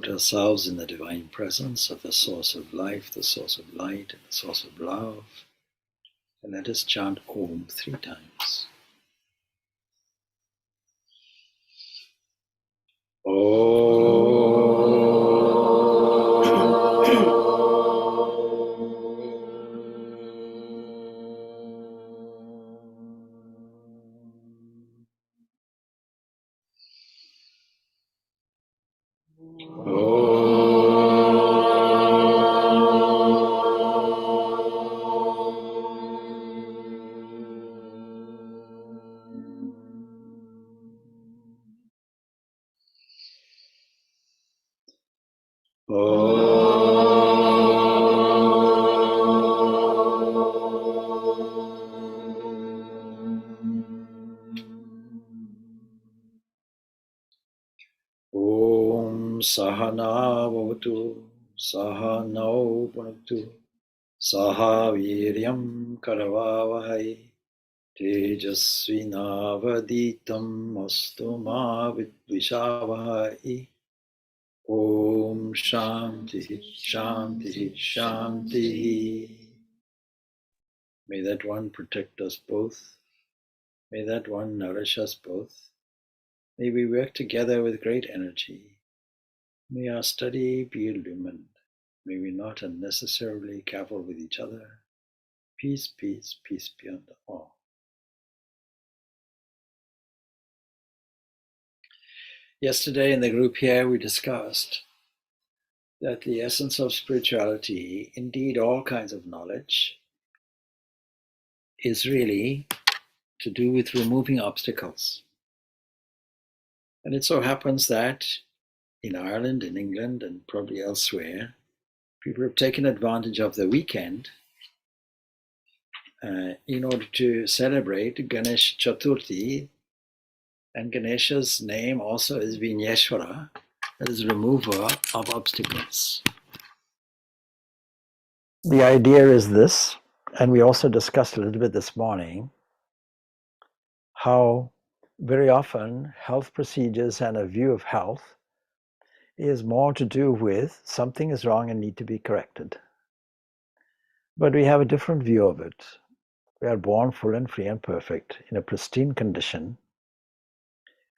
ourselves in the divine presence of the source of life, the source of light, and the source of love. And let us chant Om 3 times. Om Sahana Bhavatu Sahanau Bhunaktu Saha Viryam Karavavahai Tejasvinavaditam Astu Ma Vidvishavahai. Om Shanti Shanti Shanti. May that one protect us both. May that one nourish us both. May we work together with great energy. May our study be illumined. May we not unnecessarily cavil with each other. Peace, peace, peace be unto all. Yesterday in the group here we discussed that the essence of spirituality, indeed all kinds of knowledge, is really to do with removing obstacles. And it so happens that in Ireland, in England, and probably elsewhere, people have taken advantage of the weekend in order to celebrate Ganesh Chaturthi. And Ganesha's name also is Vinyeshwara, that is remover of obstacles. The idea is this, and we also discussed a little bit this morning, how very often health procedures and a view of health is more to do with something is wrong and need to be corrected. But we have a different view of it. We are born full and free and perfect in a pristine condition.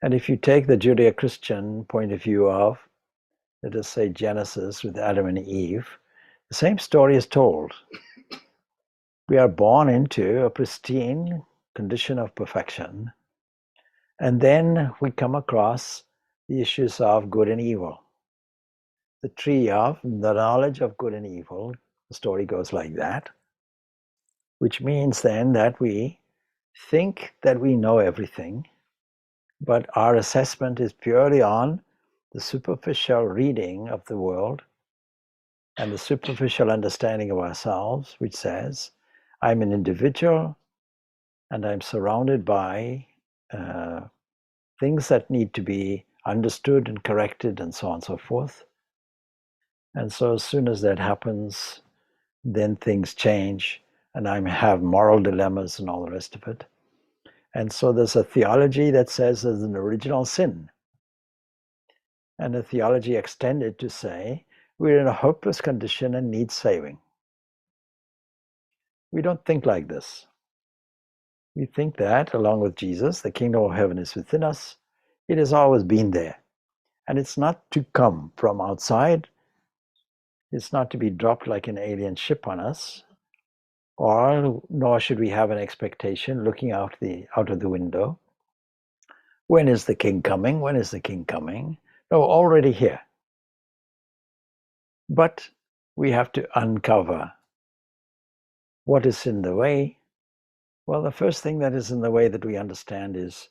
And if you take the Judeo-Christian point of view of, let us say, Genesis with Adam and Eve, the same story is told. We are born into a pristine condition of perfection, and then we come across the issues of good and evil. The tree of the knowledge of good and evil, the story goes like that, which means then that we think that we know everything, but our assessment is purely on the superficial reading of the world and the superficial understanding of ourselves, which says, I'm an individual and I'm surrounded by things that need to be understood and corrected and so on and so forth. And so as soon as that happens, then things change and I have moral dilemmas and all the rest of it. And so there's a theology that says there's an original sin. And a theology extended to say, we're in a hopeless condition and need saving. We don't think like this. We think that, along with Jesus, the kingdom of heaven is within us. It has always been there. And it's not to come from outside. It's not to be dropped like an alien ship on us. Nor should we have an expectation looking out of the window. When is the king coming? When is the king coming? No, already here. But we have to uncover what is in the way. Well, the first thing that is in the way that we understand is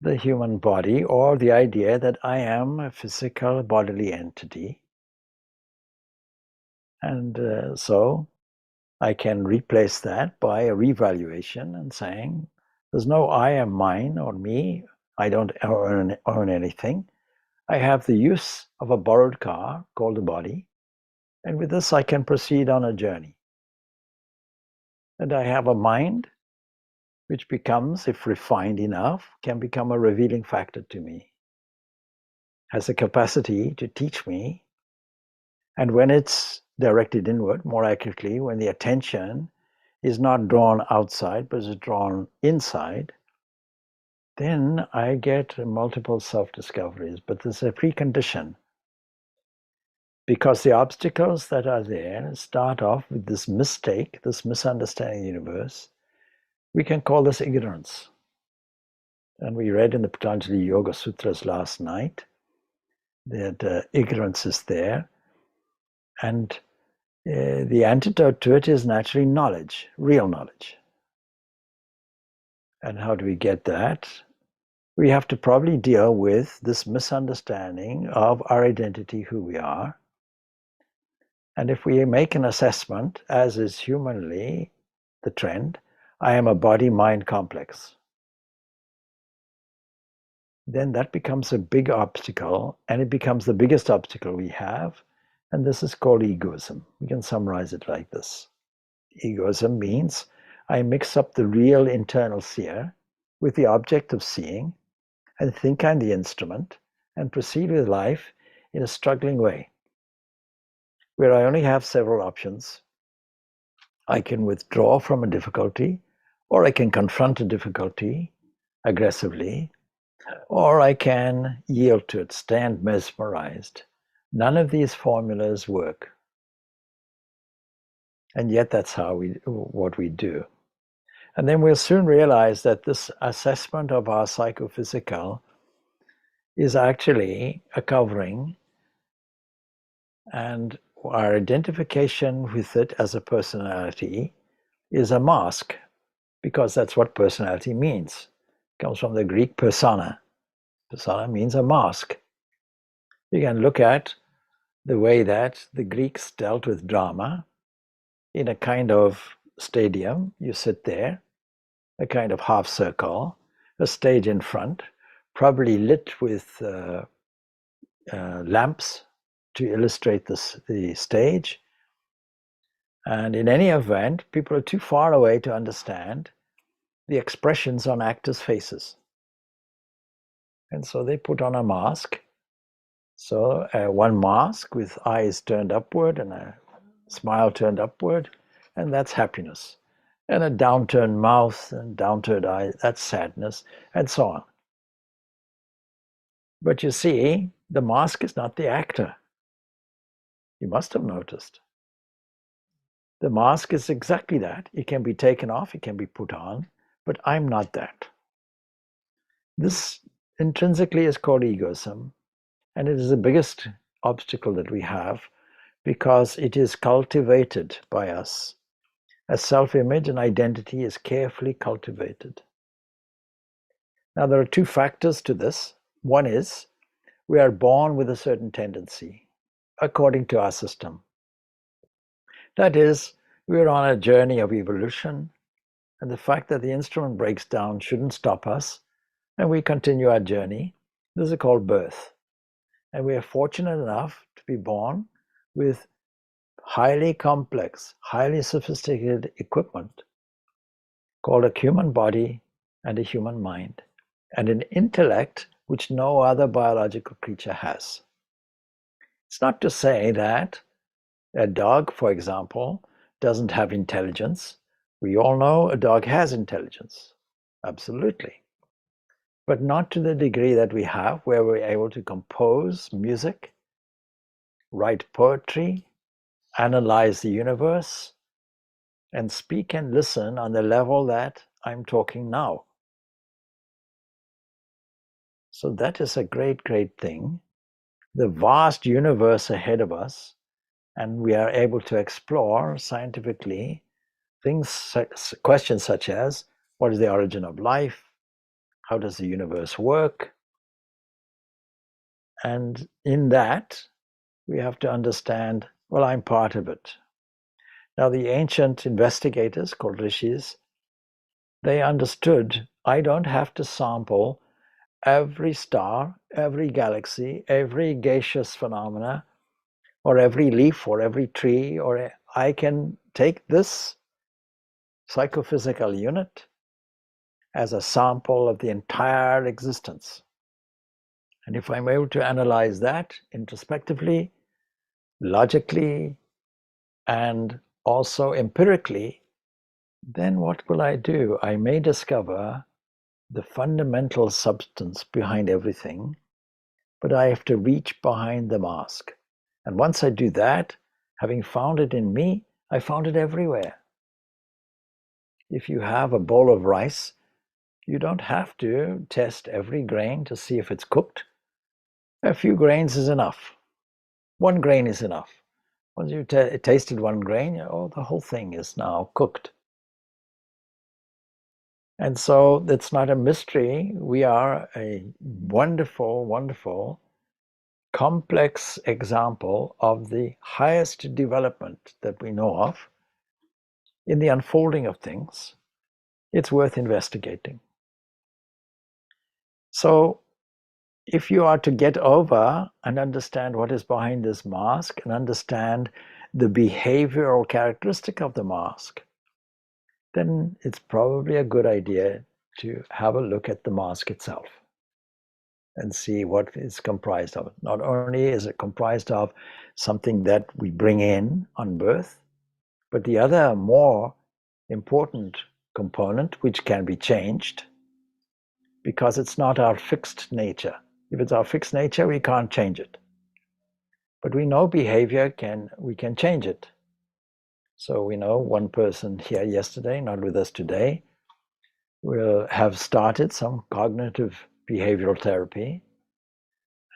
the human body, or the idea that I am a physical bodily entity. And so I can replace that by a revaluation and saying, there's no I am mine or me. I don't own anything. I have the use of a borrowed car called a body. And with this, I can proceed on a journey. And I have a mind, which becomes, if refined enough, can become a revealing factor to me. has the capacity to teach me. And when it's directed inward, more accurately, when the attention is not drawn outside, but is drawn inside, then I get multiple self-discoveries. But there's a precondition. Because the obstacles that are there start off with this mistake, this misunderstanding of the universe. We can call this ignorance. And we read in the Patanjali Yoga Sutras last night that ignorance is there. And the antidote to it is naturally knowledge, real knowledge. And how do we get that? We have to probably deal with this misunderstanding of our identity, who we are. And if we make an assessment, as is humanly the trend, I am a body-mind complex, then that becomes a big obstacle, and it becomes the biggest obstacle we have, and this is called egoism. We can summarize it like this. Egoism means I mix up the real internal seer with the object of seeing, and think I'm the instrument, and proceed with life in a struggling way, where I only have several options. I can withdraw from a difficulty, or I can confront a difficulty aggressively, or I can yield to it, stand mesmerized. None of these formulas work. And yet that's what we do. And then we'll soon realize that this assessment of our psychophysical is actually a covering, and our identification with it as a personality is a mask, because that's what personality means. It comes from the Greek persona. Persona means a mask. You can look at the way that the Greeks dealt with drama in a kind of stadium. You sit there, a kind of half circle, a stage in front, probably lit with lamps to illustrate the stage. And in any event, people are too far away to understand the expressions on actors' faces. And so they put on a mask. So one mask with eyes turned upward and a smile turned upward, and that's happiness. And a downturned mouth and downturned eyes, that's sadness, and so on. But you see, the mask is not the actor. You must have noticed. The mask is exactly that. It can be taken off, it can be put on, but I'm not that. This intrinsically is called egoism, and it is the biggest obstacle that we have, because it is cultivated by us. A self-image and identity is carefully cultivated. Now, there are two factors to this. One is we are born with a certain tendency, according to our system. That is, we're on a journey of evolution, and the fact that the instrument breaks down shouldn't stop us, and we continue our journey. This is called birth. And we are fortunate enough to be born with highly complex, highly sophisticated equipment called a human body and a human mind, and an intellect which no other biological creature has. It's not to say that a dog, for example, doesn't have intelligence. We all know a dog has intelligence, absolutely. But not to the degree that we have, where we're able to compose music, write poetry, analyze the universe, and speak and listen on the level that I'm talking now. So that is a great, great thing. The vast universe ahead of us, and we are able to explore scientifically questions such as, what is the origin of life? How does the universe work? And in that, we have to understand, well, I'm part of it. Now, the ancient investigators called rishis, they understood I don't have to sample every star, every galaxy, every gaseous phenomena, or every leaf, or every tree, or I can take this psychophysical unit as a sample of the entire existence. And if I'm able to analyze that introspectively, logically, and also empirically, then what will I do? I may discover the fundamental substance behind everything, but I have to reach behind the mask. And once I do that, having found it in me, I found it everywhere. If you have a bowl of rice, you don't have to test every grain to see if it's cooked. A few grains is enough. One grain is enough. Once you tasted one grain, oh, the whole thing is now cooked. And so that's not a mystery. We are a wonderful, wonderful, complex example of the highest development that we know of in the unfolding of things. It's worth investigating. So if you are to get over and understand what is behind this mask and understand the behavioral characteristic of the mask, then it's probably a good idea to have a look at the mask itself and see what it's comprised of. Not only is it comprised of something that we bring in on birth, but the other more important component, which can be changed, because it's not our fixed nature. If it's our fixed nature, we can't change it. But we know behavior we can change it. So we know one person here yesterday, not with us today, will have started some cognitive behavioral therapy.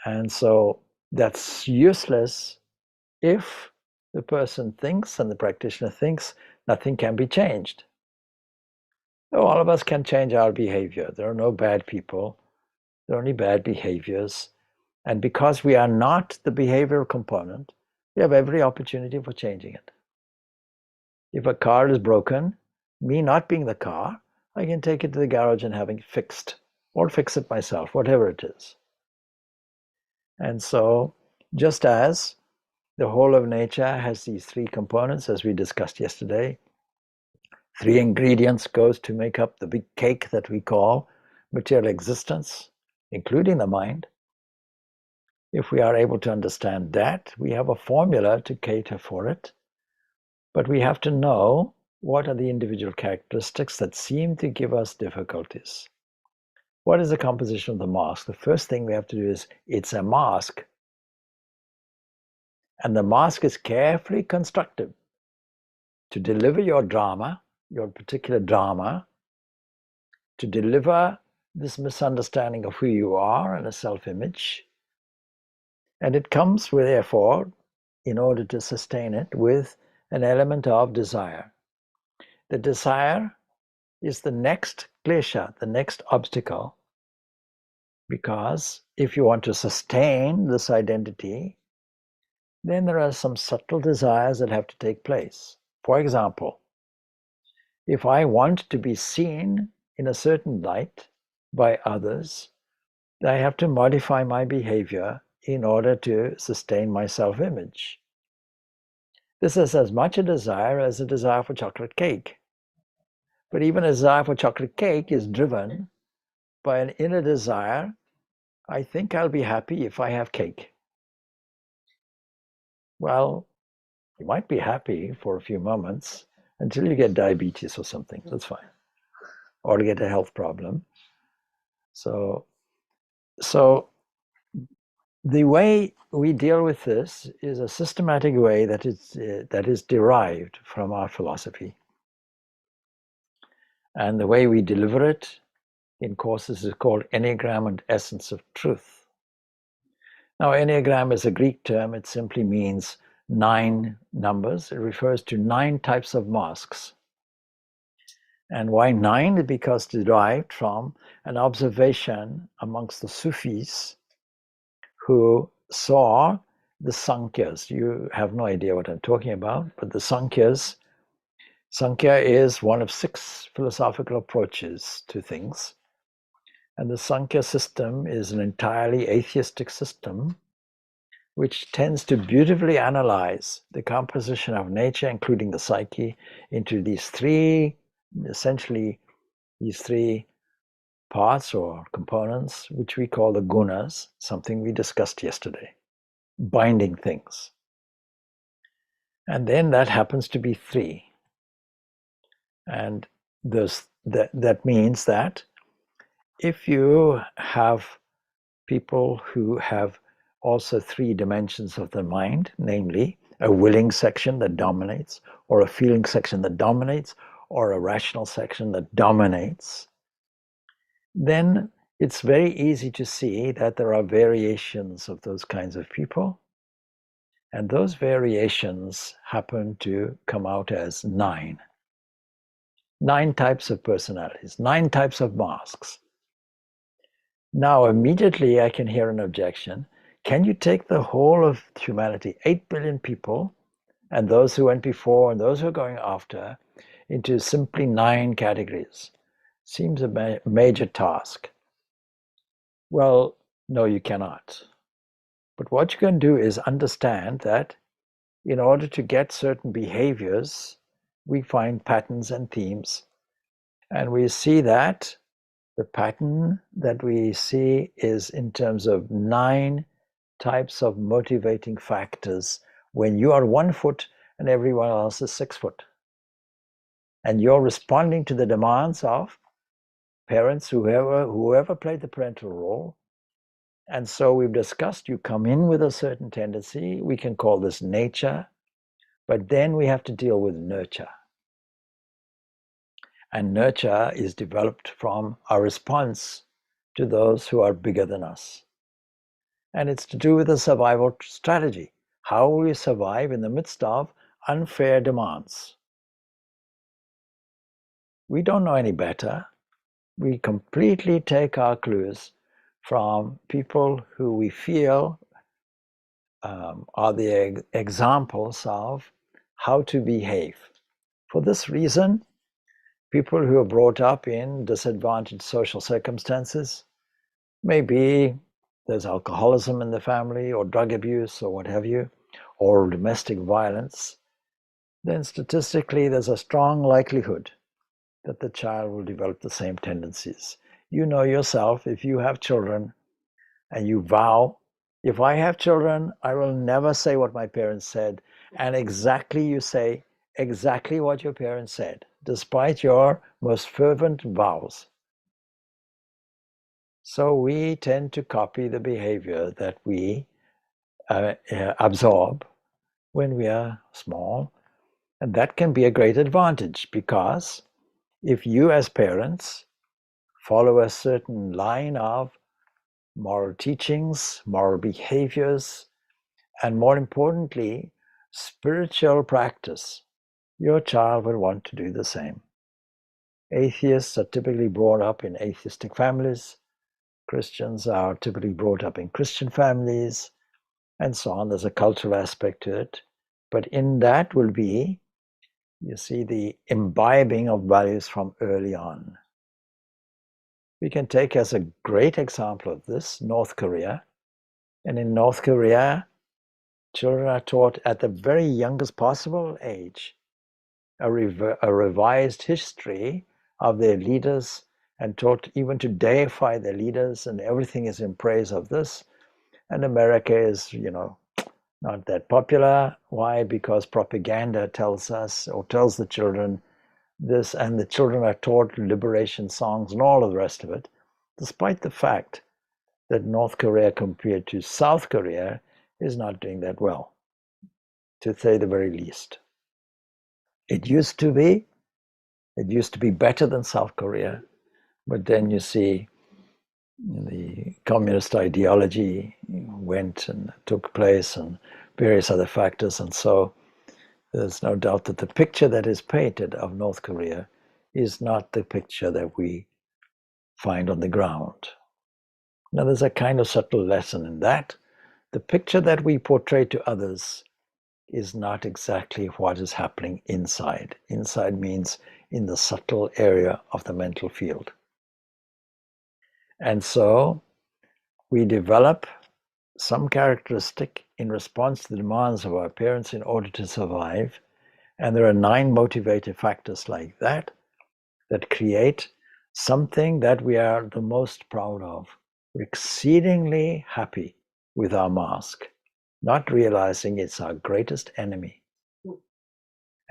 And so that's useless if the person thinks and the practitioner thinks nothing can be changed. So all of us can change our behavior. There are no bad people. There are only bad behaviors. And because we are not the behavioral component, we have every opportunity for changing it. If a car is broken, me not being the car, I can take it to the garage and have it fixed, or fix it myself, whatever it is. And so, just as the whole of nature has these three components, as we discussed yesterday, three ingredients goes to make up the big cake that we call material existence, including the mind. If we are able to understand that, we have a formula to cater for it, but we have to know what are the individual characteristics that seem to give us difficulties. What is the composition of the mask? The first thing we have to do is, it's a mask. And the mask is carefully constructed to deliver your drama, your particular drama, to deliver this misunderstanding of who you are and a self-image. And it comes with, therefore, in order to sustain it, with an element of desire. The desire is the next klesha, the next obstacle, because if you want to sustain this identity, then there are some subtle desires that have to take place. For example, if I want to be seen in a certain light by others, I have to modify my behavior in order to sustain my self-image. This is as much a desire as a desire for chocolate cake. But even a desire for chocolate cake is driven by an inner desire. I think I'll be happy if I have cake. Well, you might be happy for a few moments until you get diabetes or something. That's fine. Or get a health problem. So the way we deal with this is a systematic way that is derived from our philosophy. And the way we deliver it in courses is called Enneagram and Essence of Truth. Now, Enneagram is a Greek term. It simply means 9 numbers. It refers to 9 types of masks. And why 9? Because derived from an observation amongst the Sufis who saw the Sankhya's. You have no idea what I'm talking about, but the Sankhya's. Sankhya is one of 6 philosophical approaches to things. And the Sankhya system is an entirely atheistic system which tends to beautifully analyze the composition of nature, including the psyche, into these 3, essentially these 3 parts or components, which we call the gunas, something we discussed yesterday, binding things. And then that happens to be 3. And that means that if you have people who have also 3 dimensions of the mind, namely a willing section that dominates, or a feeling section that dominates, or a rational section that dominates, then it's very easy to see that there are variations of those kinds of people. And those variations happen to come out as 9. 9 types of personalities, 9 types of masks. Now, immediately I can hear an objection. Can you take the whole of humanity, 8 billion people, and those who went before and those who are going after, into simply 9 categories? Seems a major task. Well, no, you cannot. But what you can do is understand that in order to get certain behaviors, we find patterns and themes. And we see that the pattern that we see is in terms of 9 types of motivating factors when you are 1 foot and everyone else is 6 foot. And you're responding to the demands of parents, whoever played the parental role. And so we've discussed, you come in with a certain tendency, we can call this nature, but then we have to deal with nurture. And nurture is developed from our response to those who are bigger than us. And it's to do with the survival strategy. How we survive in the midst of unfair demands. We don't know any better. We completely take our clues from people who we feel are the examples of how to behave. For this reason, people who are brought up in disadvantaged social circumstances, maybe there's alcoholism in the family or drug abuse or what have you, or domestic violence, then statistically there's a strong likelihood that the child will develop the same tendencies. You know yourself, if you have children and you vow, if I have children, I will never say what my parents said, and exactly you say exactly what your parents said, despite your most fervent vows. So we tend to copy the behavior that we absorb when we are small. And that can be a great advantage, because if you as parents follow a certain line of moral teachings, moral behaviors, and more importantly, spiritual practice, your child will want to do the same. Atheists are typically brought up in atheistic families. Christians are typically brought up in Christian families, and so on. There's a cultural aspect to it. But in that will be, you see, the imbibing of values from early on. We can take as a great example of this North Korea. And in North Korea, children are taught at the very youngest possible age a revised history of their leaders, and taught even to deify their leaders, and everything is in praise of this. And America is, not that popular. Why? Because propaganda tells us, or tells the children this, and the children are taught liberation songs and all of the rest of it, despite the fact that North Korea compared to South Korea is not doing that well, to say the very least. It used to be better than South Korea, but then you see the communist ideology went and took place, and various other factors, and so there's no doubt that the picture that is painted of North Korea is not the picture that we find on the ground. Now, there's a kind of subtle lesson in that. The picture that we portray to others is not exactly what is happening inside. Inside means in the subtle area of the mental field. And so we develop some characteristic in response to the demands of our parents in order to survive. And there are 9 motivated factors like that that create something that we are the most proud of. We're exceedingly happy with our mask, not realizing it's our greatest enemy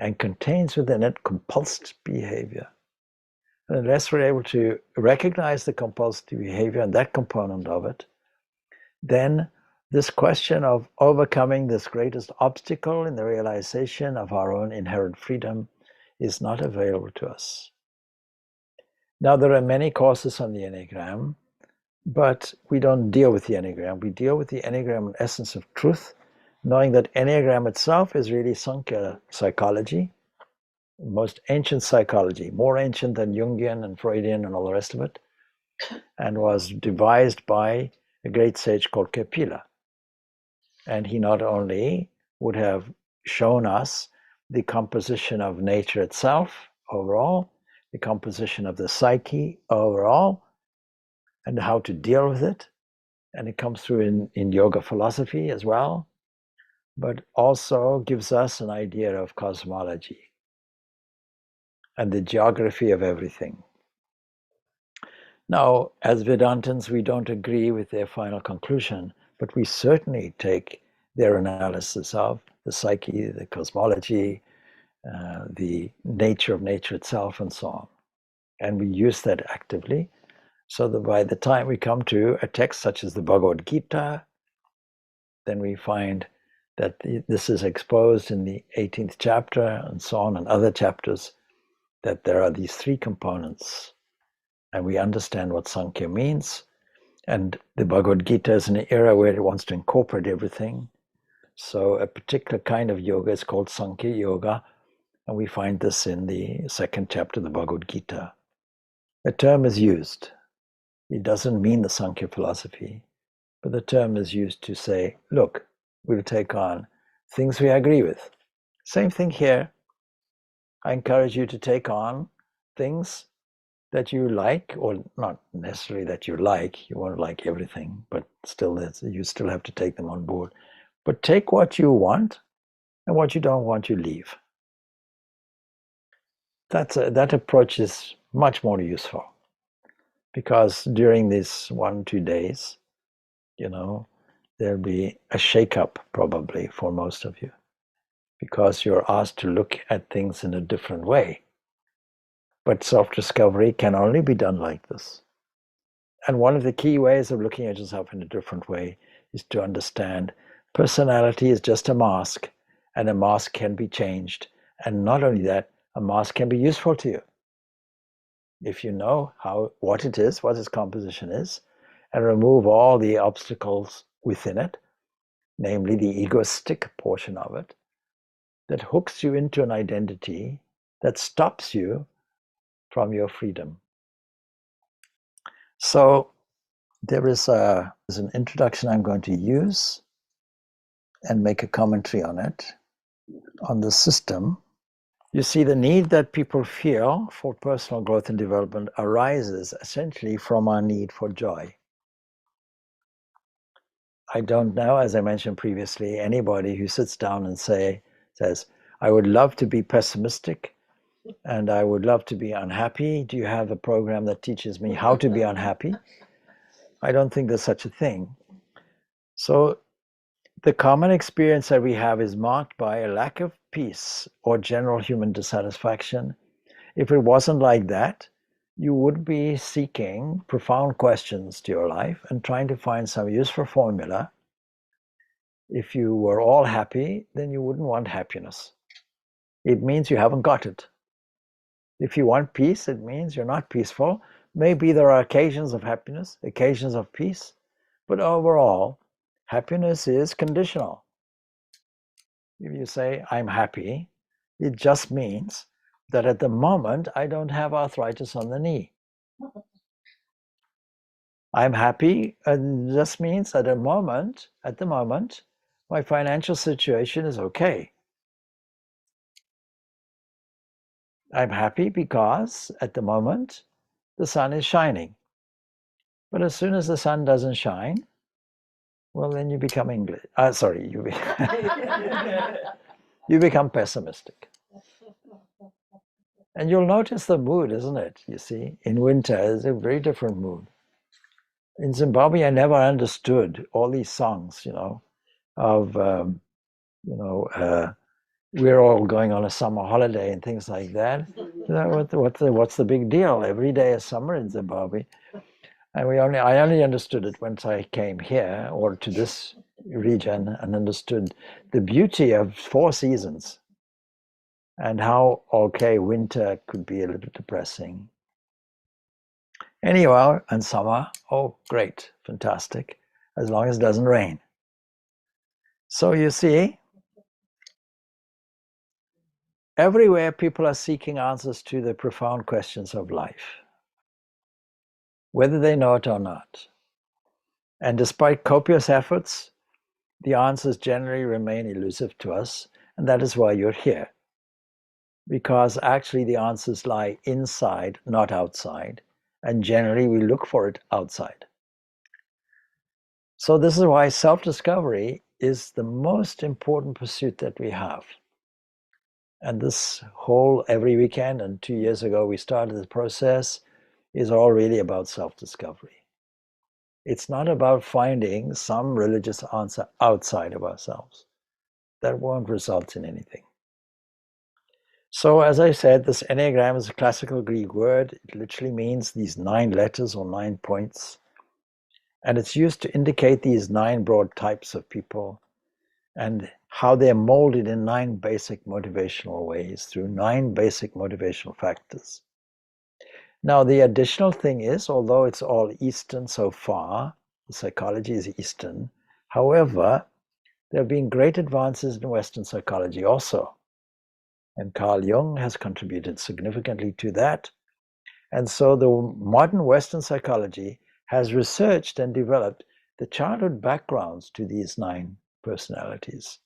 and contains within it compulsive behavior. And unless we're able to recognize the compulsive behavior and that component of it, then this question of overcoming this greatest obstacle in the realization of our own inherent freedom is not available to us. Now, there are many courses on the Enneagram, but we don't deal with the Enneagram. We deal with the Enneagram in essence of truth, knowing that Enneagram itself is really Sankhya psychology, most ancient psychology, more ancient than Jungian and Freudian and all the rest of it, and was devised by a great sage called Kapila. And he not only would have shown us the composition of nature itself overall, the composition of the psyche overall, and how to deal with it. And it comes through in yoga philosophy as well, but also gives us an idea of cosmology and the geography of everything. Now, as Vedantins, we don't agree with their final conclusion, but we certainly take their analysis of the psyche, the cosmology, the nature of nature itself, and so on. And we use that actively, so that by the time we come to a text such as the Bhagavad Gita, then we find that this is exposed in the 18th chapter and so on, and other chapters, that there are these three components. And we understand what Sankhya means. And the Bhagavad Gita is an era where it wants to incorporate everything. So a particular kind of yoga is called Sankhya Yoga. And we find this in the second chapter of the Bhagavad Gita. The term is used. It doesn't mean the Sankhya philosophy, but the term is used to say, look, we'll take on things we agree with. Same thing here. I encourage you to take on things that you like, or not necessarily that you like, you won't like everything, but still you still have to take them on board. But take what you want, and what you don't want, you leave. That approach is much more useful, because during these 1-2 days, there'll be a shake-up probably for most of you, because you're asked to look at things in a different way. But self-discovery can only be done like this. And one of the key ways of looking at yourself in a different way is to understand personality is just a mask, and a mask can be changed. And not only that, a mask can be useful to you. If you know what it is, what its composition is, and remove all the obstacles within it, namely the egoistic portion of it, that hooks you into an identity that stops you from your freedom. So there is an introduction I'm going to use and make a commentary on it, on the system. You see, the need that people feel for personal growth and development arises essentially from our need for joy. I don't know, as I mentioned previously, anybody who sits down and says, I would love to be pessimistic and I would love to be unhappy. Do you have a program that teaches me how to be unhappy? I don't think there's such a thing. So the common experience that we have is marked by a lack of peace or general human dissatisfaction. If it wasn't like that, you would be seeking profound questions to your life and trying to find some useful formula. If you were all happy, then you wouldn't want happiness. It means you haven't got it. If you want peace, it means you're not peaceful. Maybe there are occasions of happiness, occasions of peace, but overall, happiness is conditional. If you say, I'm happy, it just means that at the moment, I don't have arthritis on the knee. I'm happy, and just means that at the moment, my financial situation is okay. I'm happy because at the moment, the sun is shining. But as soon as the sun doesn't shine, well, then you become you become pessimistic. And you'll notice the mood, isn't it? You see, in winter, it's a very different mood. In Zimbabwe, I never understood all these songs, of, we're all going on a summer holiday and things like that. What's the big deal? Every day is summer in Zimbabwe. And I only understood it once I came here or to this region and understood the beauty of 4 seasons and how, okay, winter could be a little depressing. Anyway, and summer, oh, great, fantastic, as long as it doesn't rain. So you see, everywhere people are seeking answers to the profound questions of life, whether they know it or not. And despite copious efforts, the answers generally remain elusive to us, and that is why you're here. Because actually the answers lie inside, not outside, and generally we look for it outside. So this is why self-discovery is the most important pursuit that we have. And this whole every weekend, and 2 years ago we started the process, is all really about self-discovery. It's not about finding some religious answer outside of ourselves. That won't result in anything. So as I said, this Enneagram is a classical Greek word. It literally means these 9 letters or 9 points. And it's used to indicate these 9 broad types of people and how they're molded in 9 basic motivational ways through 9 basic motivational factors. Now, the additional thing is, although it's all Eastern so far, the psychology is Eastern, however, there have been great advances in Western psychology also. And Carl Jung has contributed significantly to that. And so the modern Western psychology has researched and developed the childhood backgrounds to these 9 personalities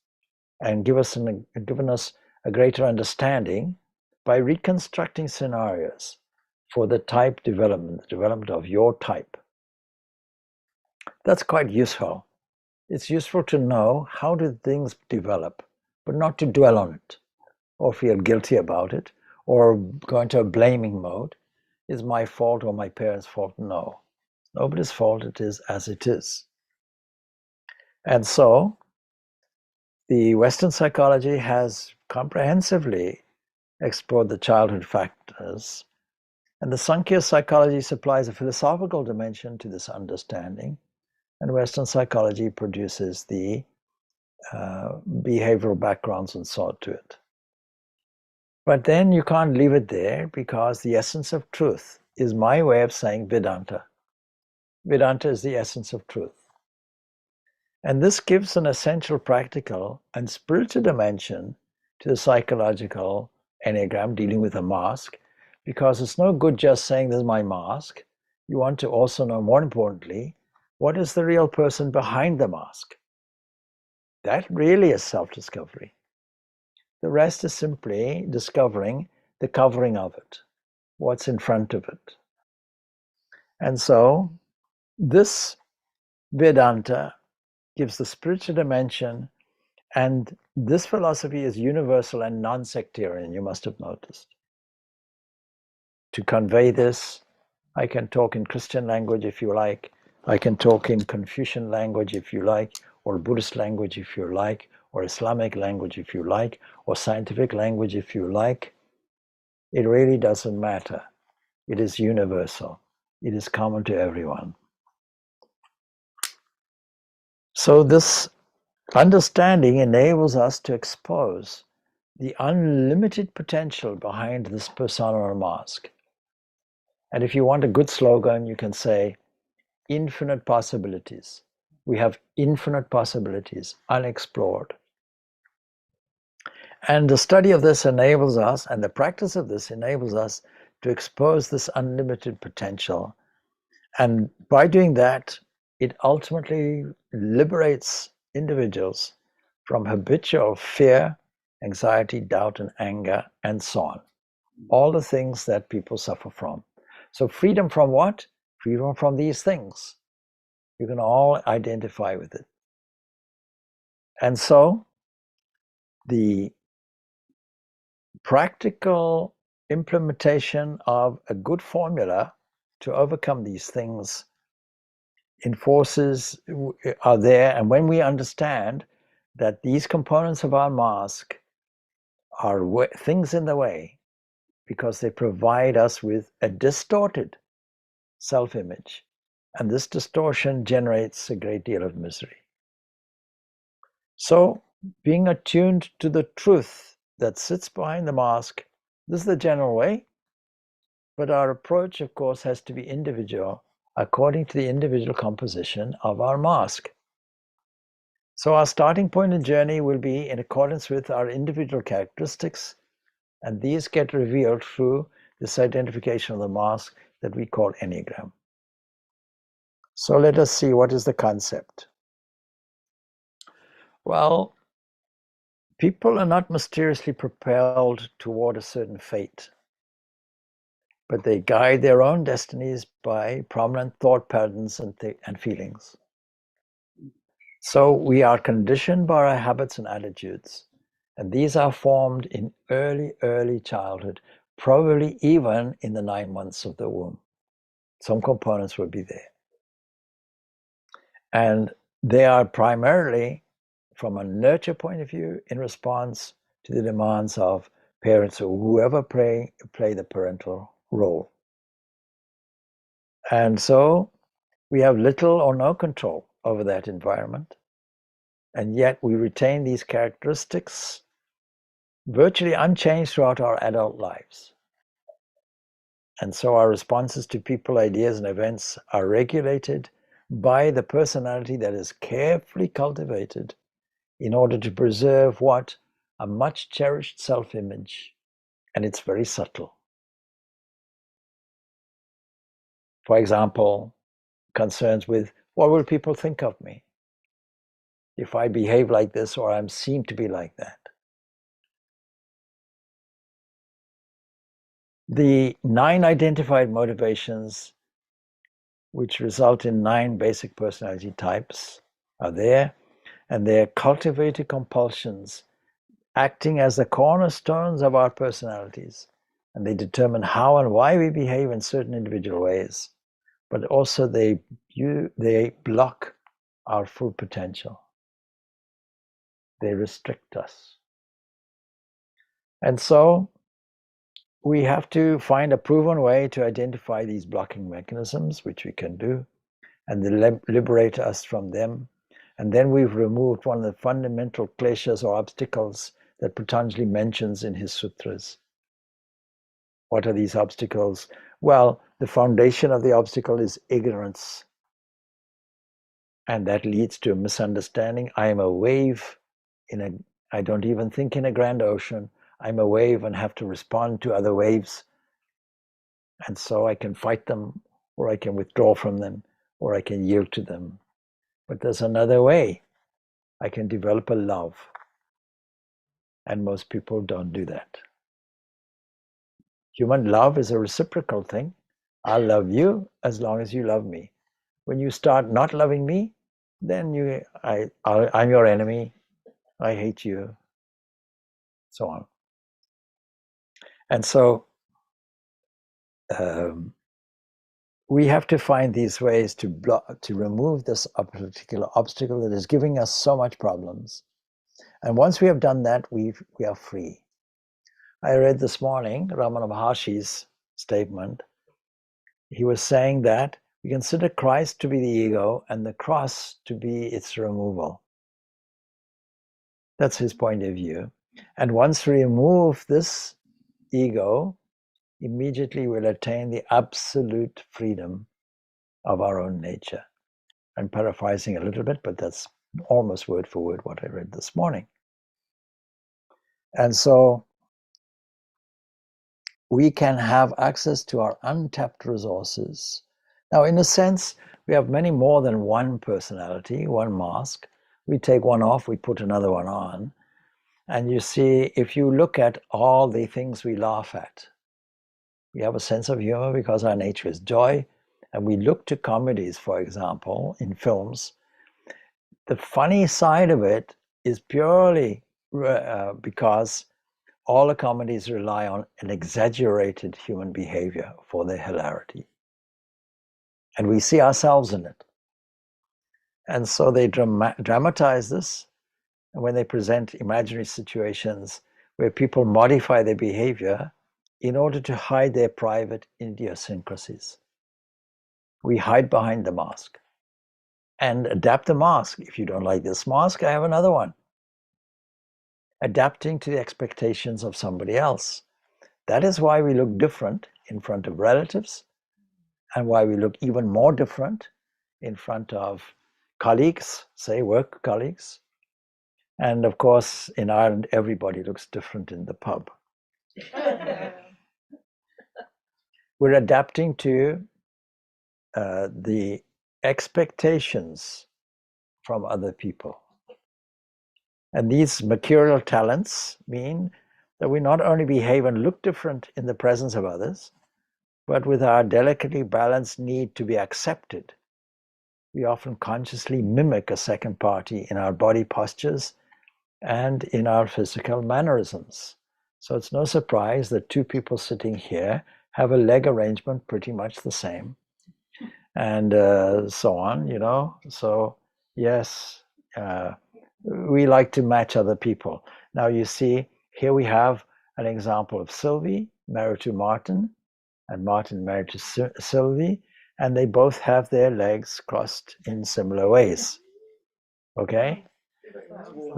and given us a greater understanding by reconstructing scenarios for the type development, the development of your type. That's quite useful. It's useful to know how do things develop, but not to dwell on it or feel guilty about it or go into a blaming mode. Is my fault or my parents' fault? No. Nobody's fault. It is as it is. And so the Western psychology has comprehensively explored the childhood factors, and the Sankhya psychology supplies a philosophical dimension to this understanding, and Western psychology produces the behavioral backgrounds and so on to it. But then you can't leave it there, because the essence of truth is my way of saying Vedanta. Vedanta is the essence of truth. And this gives an essential practical and spiritual dimension to the psychological Enneagram dealing with a mask, because it's no good just saying this is my mask. You want to also know, more importantly, what is the real person behind the mask? That really is self-discovery. The rest is simply discovering the covering of it, what's in front of it. And so this Vedanta gives the spiritual dimension, and this philosophy is universal and non-sectarian, you must have noticed. To convey this, I can talk in Christian language if you like, I can talk in Confucian language if you like, or Buddhist language if you like, or Islamic language if you like, or scientific language if you like. It really doesn't matter. It is universal. It is common to everyone. So this understanding enables us to expose the unlimited potential behind this persona or mask. And if you want a good slogan, you can say, infinite possibilities. We have infinite possibilities, unexplored. And the study of this enables us, and the practice of this enables us to expose this unlimited potential. And by doing that, it ultimately liberates individuals from habitual fear, anxiety, doubt, and anger, and so on. All the things that people suffer from. So freedom from what? Freedom from these things. You can all identify with it. And so the practical implementation of a good formula to overcome these things in forces are there. And when we understand that these components of our mask are things in the way because they provide us with a distorted self-image, and this distortion generates a great deal of misery. So being attuned to the truth that sits behind the mask, this is the general way, but our approach, of course, has to be individual according to the individual composition of our mask. So our starting point and journey will be in accordance with our individual characteristics, and these get revealed through this identification of the mask that we call Enneagram. So let us see, what is the concept? Well, people are not mysteriously propelled toward a certain fate, but they guide their own destinies by prominent thought patterns and feelings. So we are conditioned by our habits and attitudes, and these are formed in early childhood, probably even in the 9 months of the womb. Some components will be there. And they are primarily, from a nurture point of view, in response to the demands of parents or whoever play the parental role. And so we have little or no control over that environment, and yet we retain these characteristics virtually unchanged throughout our adult lives. And so our responses to people, ideas, and events are regulated by the personality that is carefully cultivated in order to preserve what? A much cherished self-image, and it's very subtle. For example, concerns with what will people think of me if I behave like this or I'm seen to be like that. The 9 identified motivations, which result in 9 basic personality types, are there, and they're cultivated compulsions acting as the cornerstones of our personalities, and they determine how and why we behave in certain individual ways, but also they block our full potential. They restrict us. And so we have to find a proven way to identify these blocking mechanisms, which we can do, and they liberate us from them. And then we've removed one of the fundamental kleshas or obstacles that Patanjali mentions in his sutras. What are these obstacles? Well, the foundation of the obstacle is ignorance. And that leads to a misunderstanding. I am a wave I don't even think in a grand ocean. I'm a wave and have to respond to other waves. And so I can fight them, or I can withdraw from them, or I can yield to them. But there's another way. I can develop a love. And most people don't do that. Human love is a reciprocal thing. I'll love you as long as you love me. When you start not loving me, then I'm your enemy. I hate you. So on. And so we have to find these ways to remove this particular obstacle that is giving us so much problems. And once we have done that, we are free. I read this morning Ramana Maharshi's statement. He was saying that we consider Christ to be the ego and the cross to be its removal. That's his point of view. And once we remove this ego, immediately we'll attain the absolute freedom of our own nature. I'm paraphrasing a little bit, but that's almost word for word what I read this morning. And so we can have access to our untapped resources. Now, in a sense, we have many more than one personality, one mask. We take one off, we put another one on. And you see, if you look at all the things we laugh at, we have a sense of humor because our nature is joy. And we look to comedies, for example, in films. The funny side of it is purely because all the comedies rely on an exaggerated human behavior for their hilarity. And we see ourselves in it. And so they dramatize this. And when they present imaginary situations where people modify their behavior in order to hide their private idiosyncrasies. We hide behind the mask and adapt the mask. If you don't like this mask, I have another one. Adapting to the expectations of somebody else. That is why we look different in front of relatives, and why we look even more different in front of colleagues, say work colleagues. And of course, in Ireland, everybody looks different in the pub. We're adapting to the expectations from other people. And these mercurial talents mean that we not only behave and look different in the presence of others, but with our delicately balanced need to be accepted, we often consciously mimic a second party in our body postures and in our physical mannerisms. So it's no surprise that two people sitting here have a leg arrangement pretty much the same, and so on, you know. So yes, we like to match other people. Now you see, here we have an example of Sylvie married to Martin, and Martin married to Sylvie, and they both have their legs crossed in similar ways. Okay?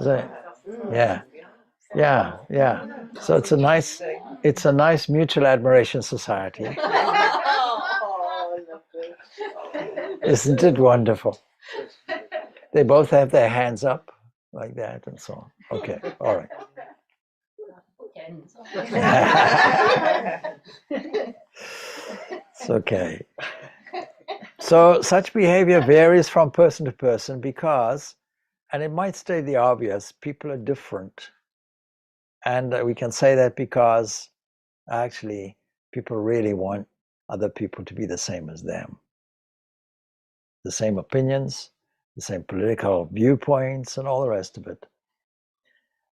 So, yeah. So it's a nice mutual admiration society. Isn't it wonderful? They both have their hands up like that and so on. Okay, all right. It's okay. So such behavior varies from person to person because, and it might state the obvious, people are different. And we can say that because actually people really want other people to be the same as them. The same opinions, the same political viewpoints, and all the rest of it.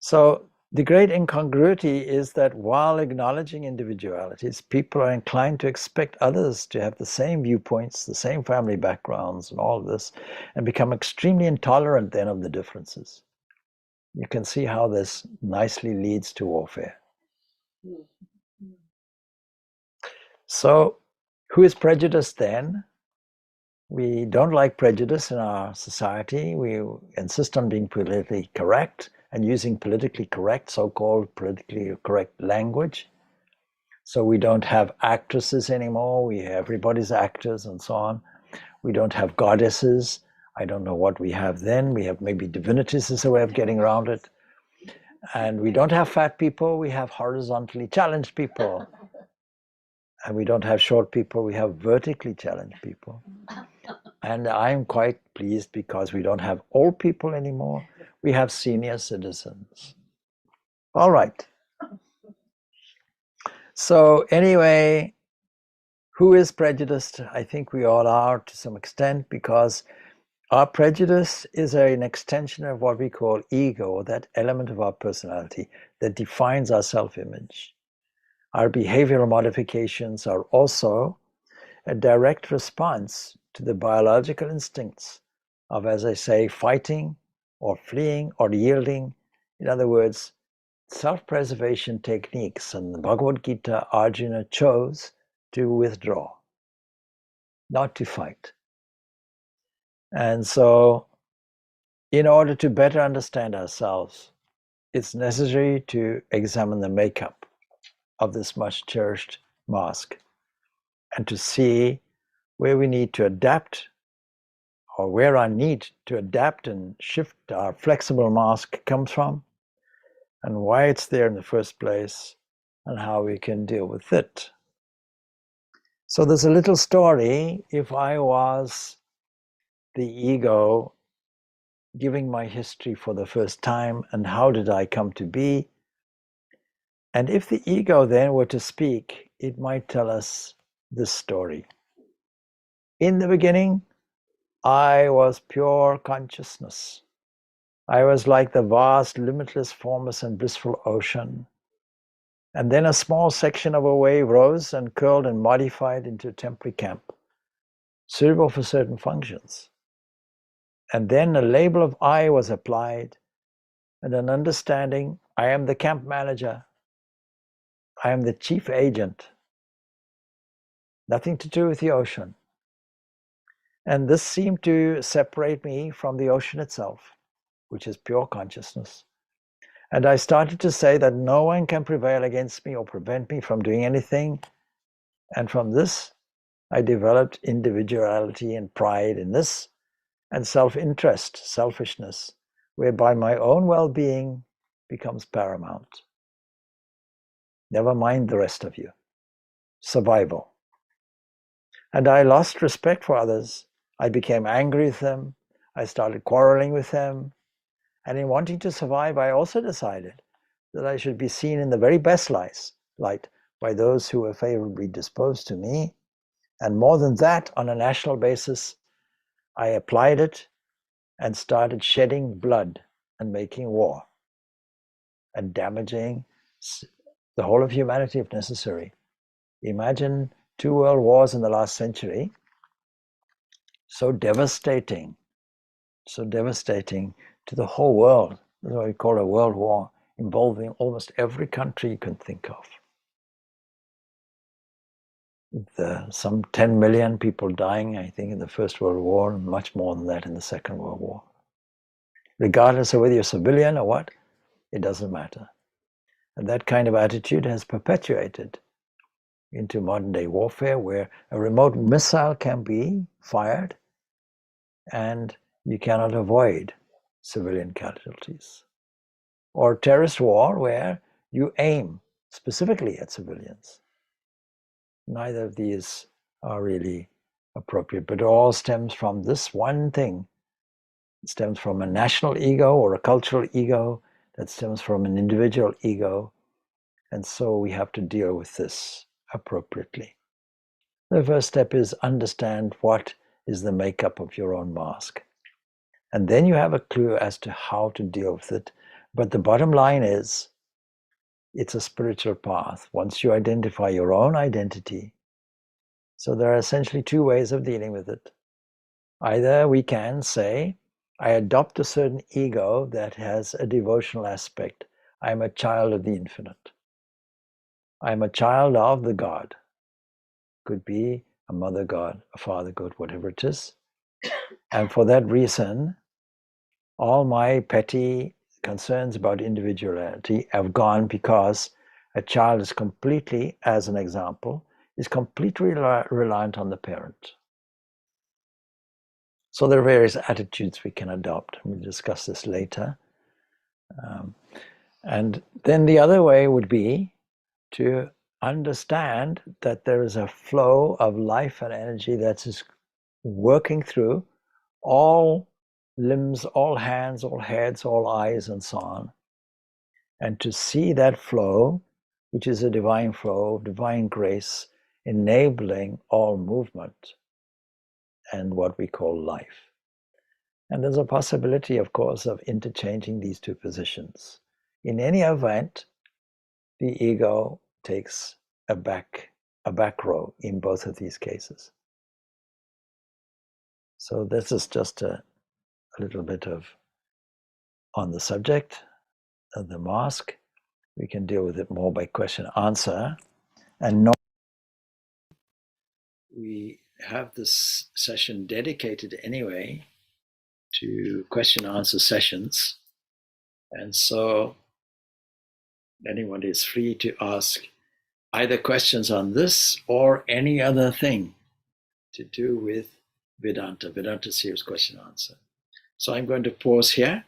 So the great incongruity is that while acknowledging individualities, people are inclined to expect others to have the same viewpoints, the same family backgrounds, and all of this, and become extremely intolerant then of the differences. You can see how this nicely leads to warfare. So, who is prejudiced then? We don't like prejudice in our society. We insist on being politically correct and using politically correct, so-called politically correct language. So we don't have actresses anymore. Everybody's actors and so on. We don't have goddesses. I don't know what we have then. We have maybe divinities as a way of getting around it. And we don't have fat people. We have horizontally challenged people. And we don't have short people. We have vertically challenged people. And I'm quite pleased because we don't have old people anymore. We have senior citizens. All right. So anyway, who is prejudiced? I think we all are to some extent, because our prejudice is an extension of what we call ego, that element of our personality that defines our self-image. Our behavioral modifications are also a direct response to the biological instincts of, as I say, fighting or fleeing or yielding. In other words, self-preservation techniques. And the Bhagavad Gita, Arjuna chose to withdraw, not to fight. And so, in order to better understand ourselves, it's necessary to examine the makeup of this much cherished mask and to see where we need to adapt, or where our need to adapt and shift our flexible mask comes from, and why it's there in the first place, and how we can deal with it. So there's a little story. If I was the ego giving my history for the first time, and how did I come to be? And if the ego then were to speak, it might tell us this story. In the beginning, I was pure consciousness. I was like the vast, limitless, formless, and blissful ocean. And then a small section of a wave rose and curled and modified into a temporary camp, suitable for certain functions. And then a label of I was applied, and an understanding, I am the camp manager, I am the chief agent, nothing to do with the ocean. And this seemed to separate me from the ocean itself, which is pure consciousness. And I started to say that no one can prevail against me or prevent me from doing anything. And from this, I developed individuality and pride in this, and self-interest, selfishness, whereby my own well-being becomes paramount. Never mind the rest of you. Survival. And I lost respect for others. I became angry with them. I started quarreling with them. And in wanting to survive, I also decided that I should be seen in the very best light by those who were favorably disposed to me. And more than that, on a national basis, I applied it and started shedding blood and making war and damaging the whole of humanity if necessary. Imagine 2 world wars in the last century, so devastating to the whole world. That's what we call a world war, involving almost every country you can think of. Some 10 million people dying, I think, in the First World War, and much more than that in the Second World War. Regardless of whether you're civilian or what, it doesn't matter. And that kind of attitude has perpetuated into modern day warfare, where a remote missile can be fired and you cannot avoid civilian casualties. Or terrorist war, where you aim specifically at civilians. Neither of these are really appropriate, but it all stems from this one thing. It stems from a national ego or a cultural ego that stems from an individual ego. And so we have to deal with this appropriately. The first step is understand what is the makeup of your own mask. And then you have a clue as to how to deal with it. But the bottom line is, it's a spiritual path. Once you identify your own identity, so there are essentially 2 ways of dealing with it. Either we can say, I adopt a certain ego that has a devotional aspect. I'm a child of the infinite. I'm a child of the God. Could be a mother God, a father God, whatever it is. And for that reason, all my petty concerns about individuality have gone, because a child is completely, as an example, is completely reliant on the parent. So there are various attitudes we can adopt. We'll discuss this later. And then the other way would be to understand that there is a flow of life and energy that is working through all limbs, all hands, all heads, all eyes, and so on. And to see that flow, which is a divine flow, divine grace, enabling all movement and what we call life. And there's a possibility, of course, of interchanging these 2 positions. In any event, the ego takes a back row in both of these cases. So this is just a little bit of on the subject of the mask. We can deal with it more by question answer. And we have this session dedicated anyway to question answer sessions. And so anyone is free to ask either questions on this or any other thing to do with Vedanta. Vedanta series question answer. So I'm going to pause here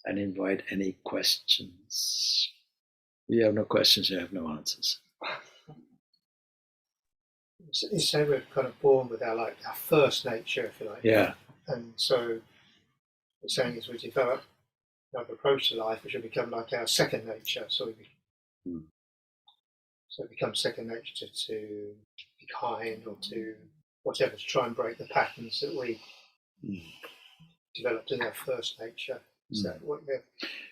and invite any questions. You have no questions, you have no answers. You say we're kind of born with our first nature, if you like. Yeah. And so the saying is we develop another approach to life, which will become like our second nature. So so it becomes second nature to be kind or to whatever, to try and break the patterns that we developed in our first nature. Is that what we're...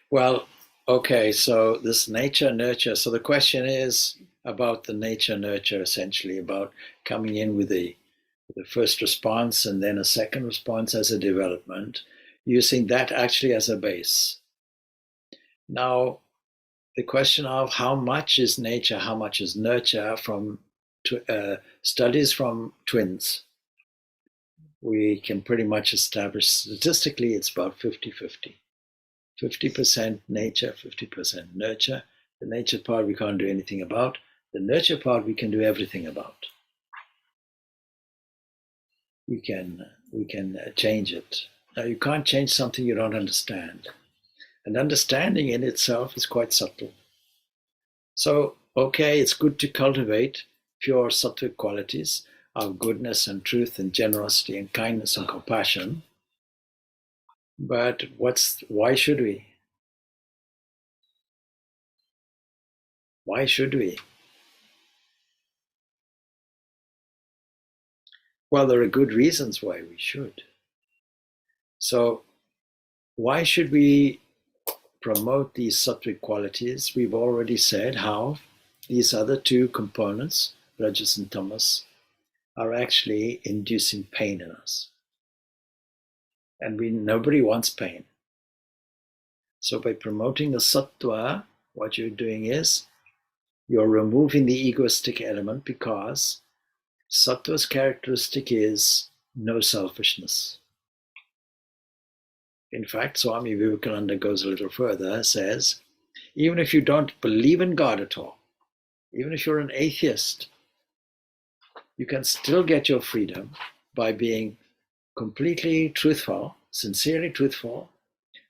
Well, Okay, so this nature nurture. So the question is about the nature nurture, essentially about coming in with the first response and then a second response as a development, using that actually as a base. Now, the question of how much is nature, how much is nurture from studies from twins, we can pretty much establish statistically it's about 50-50. 50% nature, 50% nurture. The nature part we can't do anything about. The nurture part we can do everything about. We can change it. Now you can't change something you don't understand. And understanding in itself is quite subtle. So, okay, it's good to cultivate pure sattvic qualities of goodness and truth and generosity and kindness and compassion. But why should we? Why should we? Well, there are good reasons why we should. So, why should we promote these sattvic qualities? We've already said how these other two components, rajas and tamas, are actually inducing pain in us. And nobody wants pain. So by promoting the sattva, what you're doing is you're removing the egoistic element, because sattva's characteristic is no selfishness. In fact, Swami Vivekananda goes a little further, says, even if you don't believe in God at all, even if you're an atheist, you can still get your freedom by being completely truthful, sincerely truthful,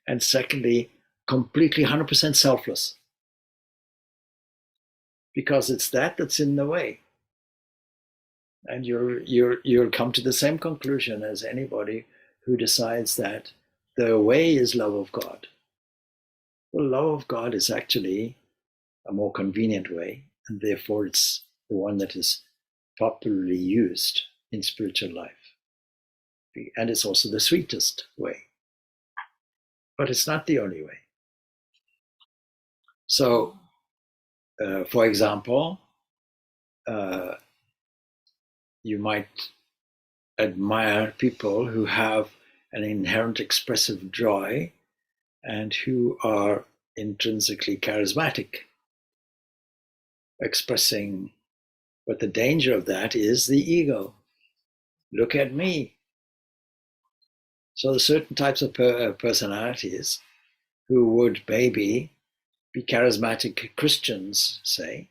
and secondly, completely 100% selfless. Because it's that's in the way. And you'll come to the same conclusion as anybody who decides that the way is love of God. Well, love of God is actually a more convenient way, and therefore it's the one that is popularly used in spiritual life. And it's also the sweetest way. But it's not the only way. So, for example, you might admire people who have an inherent expressive joy and who are intrinsically charismatic, expressing. But the danger of that is the ego. Look at me. So there's certain types of personalities who would maybe be charismatic Christians, say,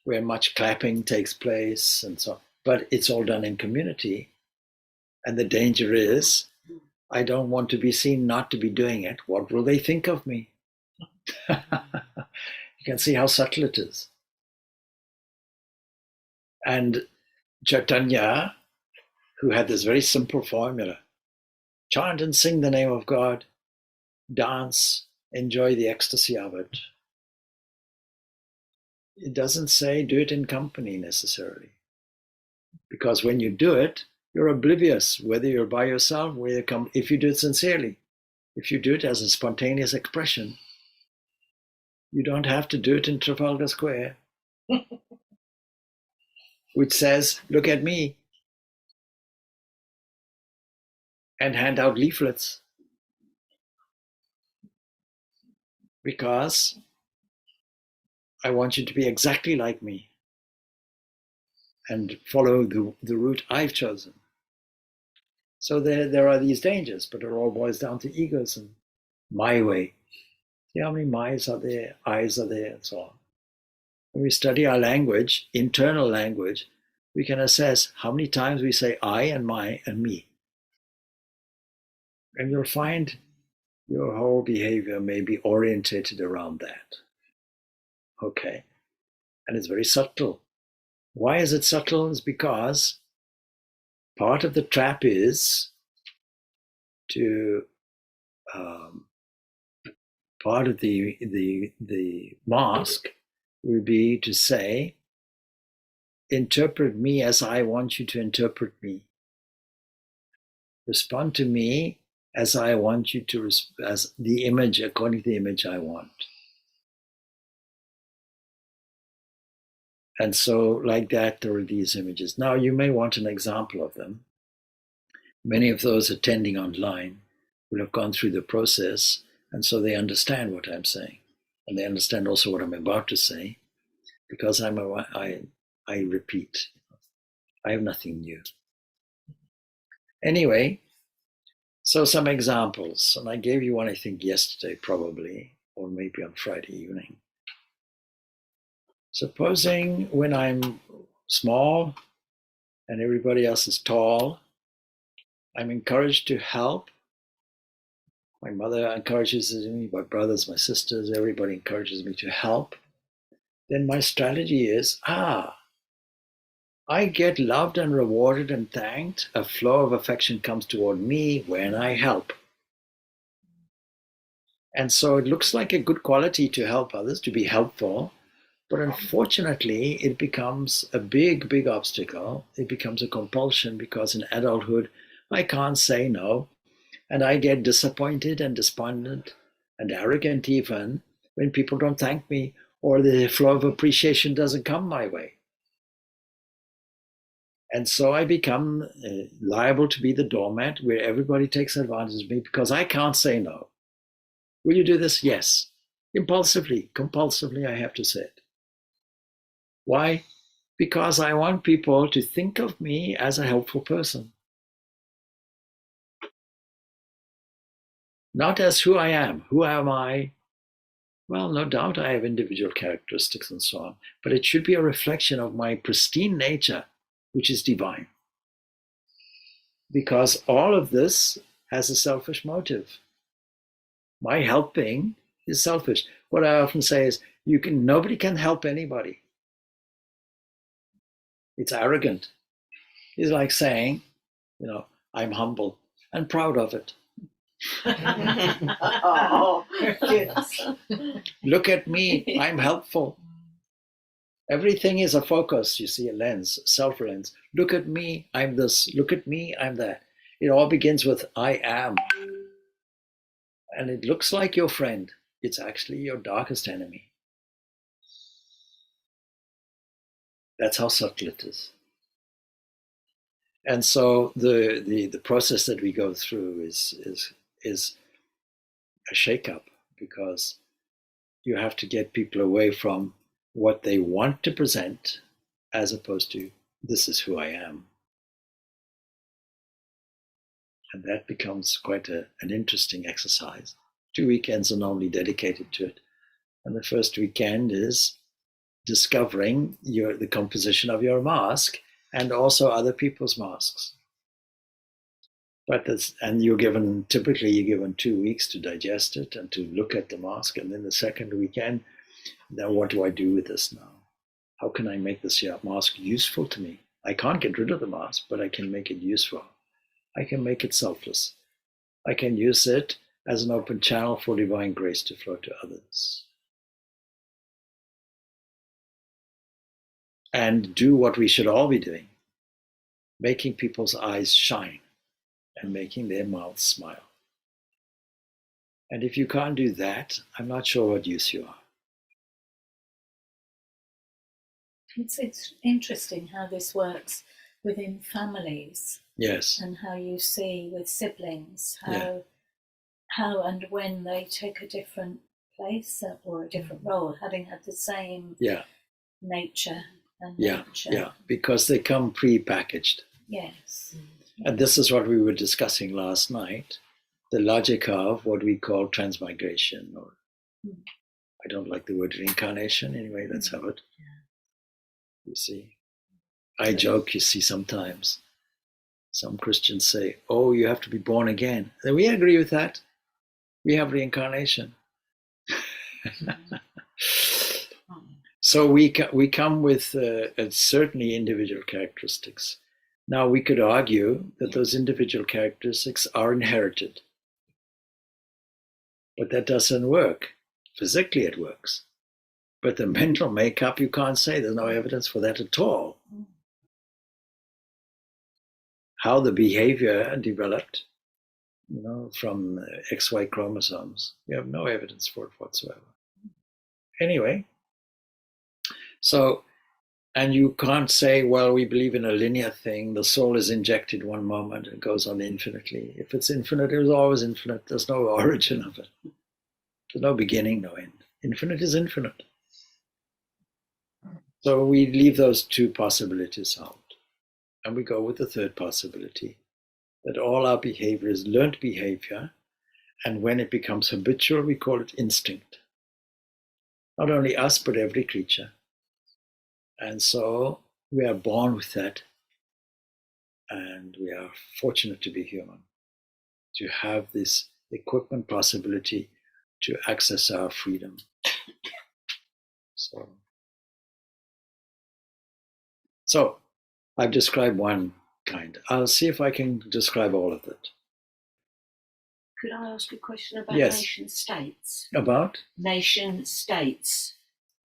where much clapping takes place and so on. But it's all done in community. And the danger is, I don't want to be seen not to be doing it. What will they think of me? You can see how subtle it is. And Chaitanya, who had this very simple formula, chant and sing the name of God, dance, enjoy the ecstasy of it. It doesn't say do it in company necessarily. Because when you do it, you're oblivious, whether you're by yourself, if you do it sincerely. If you do it as a spontaneous expression, you don't have to do it in Trafalgar Square, which says, look at me, and hand out leaflets. Because I want you to be exactly like me and follow the route I've chosen. So there are these dangers, but it all boils down to egoism. My way. See how many my's are there, I's are there, and so on. When we study our language, internal language, we can assess how many times we say I and my and me. And you'll find your whole behavior may be orientated around that. Okay. And it's very subtle. Why is it subtle? It's because part of the trap is to part of the mask would be to say, interpret me as I want you to interpret me. Respond to me as I want you to, as the image, according to the image I want. And so like that, there are these images. Now you may want an example of them. Many of those attending online will have gone through the process, and so they understand what I'm saying. And they understand also what I'm about to say, because I repeat. I have nothing new. Anyway, so some examples, and I gave you one, I think, yesterday probably, or maybe on Friday evening. Supposing when I'm small and everybody else is tall, I'm encouraged to help. My mother encourages me, my brothers, my sisters, everybody encourages me to help. Then my strategy is, I get loved and rewarded and thanked. A flow of affection comes toward me when I help. And so it looks like a good quality to help others, to be helpful. But unfortunately, it becomes a big, big obstacle. It becomes a compulsion because in adulthood, I can't say no. And I get disappointed and despondent and arrogant even when people don't thank me or the flow of appreciation doesn't come my way. And so I become liable to be the doormat where everybody takes advantage of me because I can't say no. Will you do this? Yes. Impulsively, compulsively, I have to say it. Why? Because I want people to think of me as a helpful person. Not as who I am. Who am I? Well, no doubt I have individual characteristics and so on, but it should be a reflection of my pristine nature, which is divine. Because all of this has a selfish motive. My helping is selfish. What I often say is, nobody can help anybody. It's arrogant. It's like saying, I'm humble and proud of it. Oh, goodness. Look at me, I'm helpful. Everything is a focus, you see, a lens, self-lens. Look at me, I'm this. Look at me, I'm that. It all begins with I am. And it looks like your friend. It's actually your darkest enemy. That's how subtle it is. And so the process that we go through is a shake-up, because you have to get people away from what they want to present as opposed to this is who I am. And that becomes quite an interesting exercise. 2 weekends are normally dedicated to it. And the first weekend is discovering the composition of your mask and also other people's masks. And typically you're given 2 weeks to digest it and to look at the mask. And then the second weekend, now what do I do with this now? How can I make this mask useful to me? I can't get rid of the mask, but I can make it useful. I can make it selfless. I can use it as an open channel for divine grace to flow to others. And do what we should all be doing, making people's eyes shine and making their mouths smile. And if you can't do that, I'm not sure what use you are. It's interesting how this works within families. Yes. And how you see with siblings, Yeah. how and when they take a different place or a different role, having had the same nature and nature. Yeah, because they come pre-packaged. Yes. And this is what we were discussing last night, the logic of what we call transmigration, or I don't like the word reincarnation, anyway, let's have it. You see, I joke, you see, sometimes some Christians say, oh, you have to be born again. And we agree with that. We have reincarnation. So we come with certainly individual characteristics. Now we could argue that those individual characteristics are inherited. But that doesn't work. Physically it works. But the mental makeup, you can't say. There's no evidence for that at all. How the behavior developed, from XY chromosomes, we have no evidence for it whatsoever. Anyway, so And you can't say, well, we believe in a linear thing. The soul is injected one moment and goes on infinitely. If it's infinite, it was always infinite. There's no origin of it. There's no beginning, no end. Infinite is infinite. So we leave those two possibilities out. And we go with the third possibility, that all our behavior is learned behavior. And when it becomes habitual, we call it instinct. Not only us, but every creature. And so we are born with that. And we are fortunate to be human, to have this equipment possibility to access our freedom. So I've described one kind. I'll see if I can describe all of it. Could I ask a question about Yes. nation states? About? Nation states.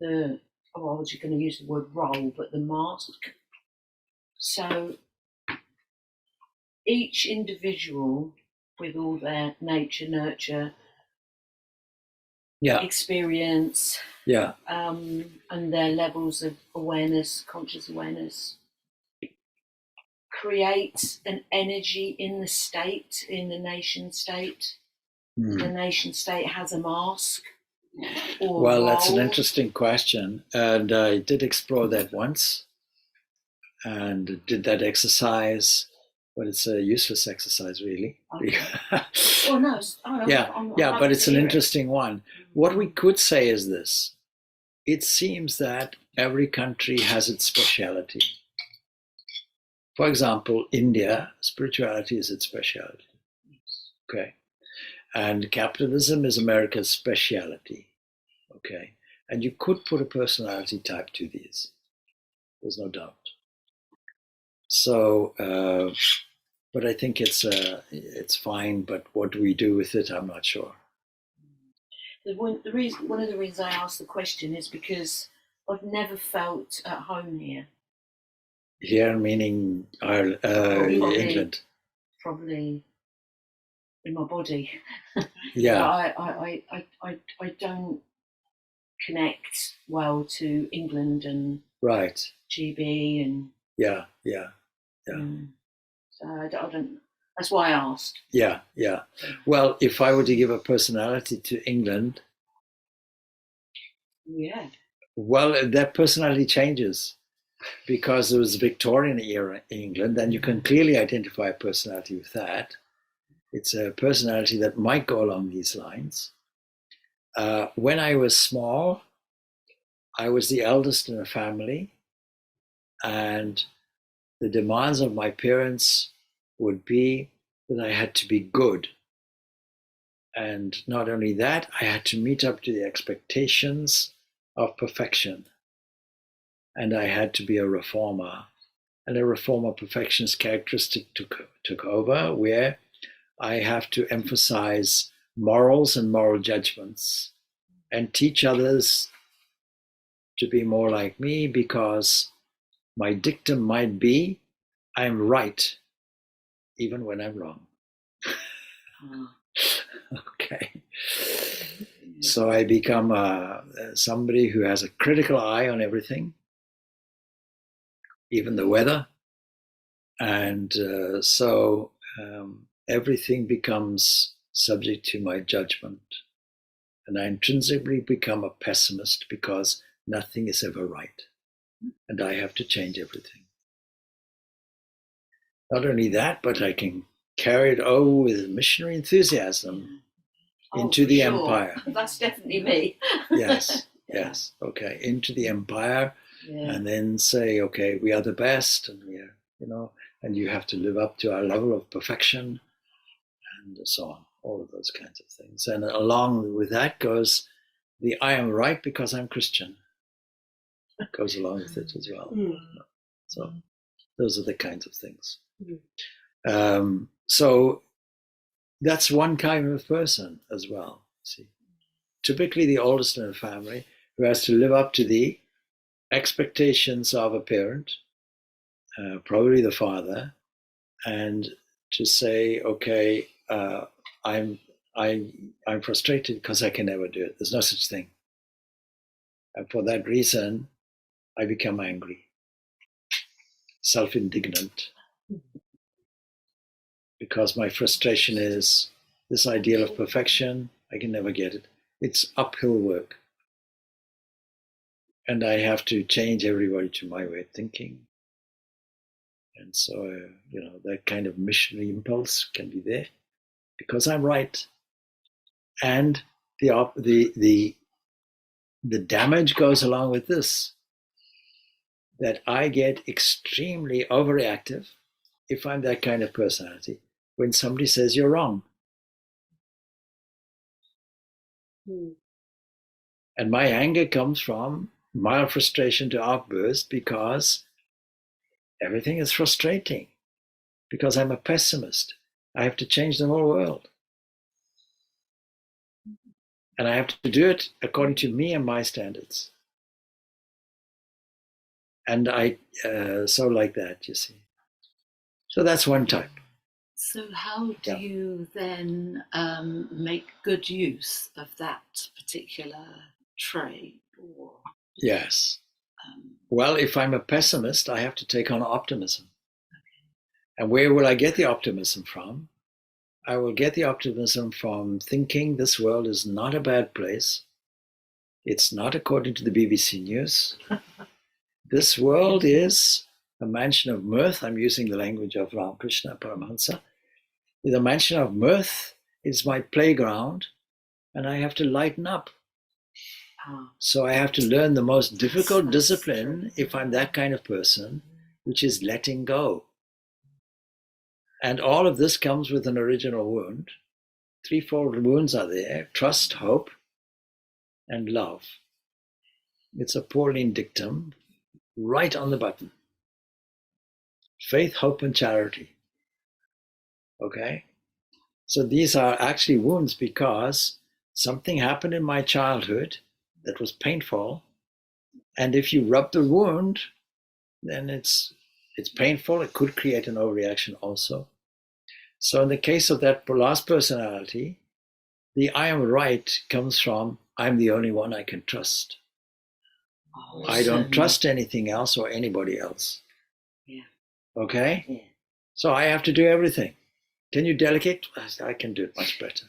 I was going to use the word role, but the mask. So each individual with all their nature, nurture, experience, and their levels of awareness, conscious awareness, creates an energy in the state, in the nation state. The nation state has a mask. Well, that's an interesting question. And I did explore that once and did that exercise, but it's a useless exercise, really. Okay. Well, no. But it's an interesting one. What we could say is this. It seems that every country has its speciality. For example, India, spirituality is its speciality. Okay. And capitalism is America's speciality. Okay. And you could put a personality type to these. There's no doubt. So, but I think it's fine. But what do we do with it? I'm not sure. One of the reasons I asked the question is because I've never felt at home here. Here, meaning England. Probably in my body. Yeah. I don't connect well to England and GB and yeah. So I don't. That's why I asked. Yeah. Well, if I were to give a personality to England, well, that personality changes because it was Victorian era England, and you can clearly identify a personality with that. It's a personality that might go along these lines. When I was small, I was the eldest in a family, and the demands of my parents would be that I had to be good. And not only that, I had to meet up to the expectations of perfection. And I had to be a reformer. And a reformer perfectionist characteristic took over, where I have to emphasize morals and moral judgments and teach others to be more like me, because my dictum might be, I'm right, even when I'm wrong. Okay. So I become somebody who has a critical eye on everything, even the weather. And so everything becomes subject to my judgment. And I intrinsically become a pessimist because nothing is ever right. And I have to change everything. Not only that, but I can carry it over with missionary enthusiasm into the empire. That's definitely me. Yes. Okay, into the empire, and then say, okay, we are the best, and we are, and you have to live up to our level of perfection, and so on. All of those kinds of things. And along with that goes the I am right because I'm Christian. It goes along with it as well. So those are the kinds of things. So that's one kind of person as well. See, typically the oldest in a family who has to live up to the expectations of a parent, probably the father, and to say, okay, I'm frustrated because I can never do it. There's no such thing. And for that reason, I become angry. self-indignant, because my frustration is this ideal of perfection, I can never get it. It's uphill work. And I have to change everybody to my way of thinking. And so, that kind of missionary impulse can be there because I'm right. And the damage goes along with this, that I get extremely overreactive if I'm that kind of personality when somebody says you're wrong. And my anger comes from mild frustration to outburst because everything is frustrating, because I'm a pessimist. I have to change the whole world. And I have to do it according to me and my standards. And I so like that, you see. So that's one type. So how do you then make good use of that particular trait? Or yes. Well, if I'm a pessimist, I have to take on optimism. And where will I get the optimism from? I will get the optimism from thinking this world is not a bad place. It's not according to the BBC News. This world is a mansion of mirth. I'm using the language of Ramakrishna Paramahansa. The mansion of mirth is my playground, and I have to lighten up. So I have to learn the most difficult discipline if I'm that kind of person, which is letting go. And all of this comes with an original wound. Threefold wounds are there: trust, hope, and love. It's a Pauline dictum, right on the button. Faith, hope, and charity. Okay? So these are actually wounds because something happened in my childhood that was painful. And if you rub the wound, then it's painful. It could create an overreaction also. So in the case of that last personality, the I am right comes from I'm the only one I can trust. I don't trust anything else or anybody else. Yeah. Okay? Yeah. So I have to do everything. Can you delegate? I can do it much better.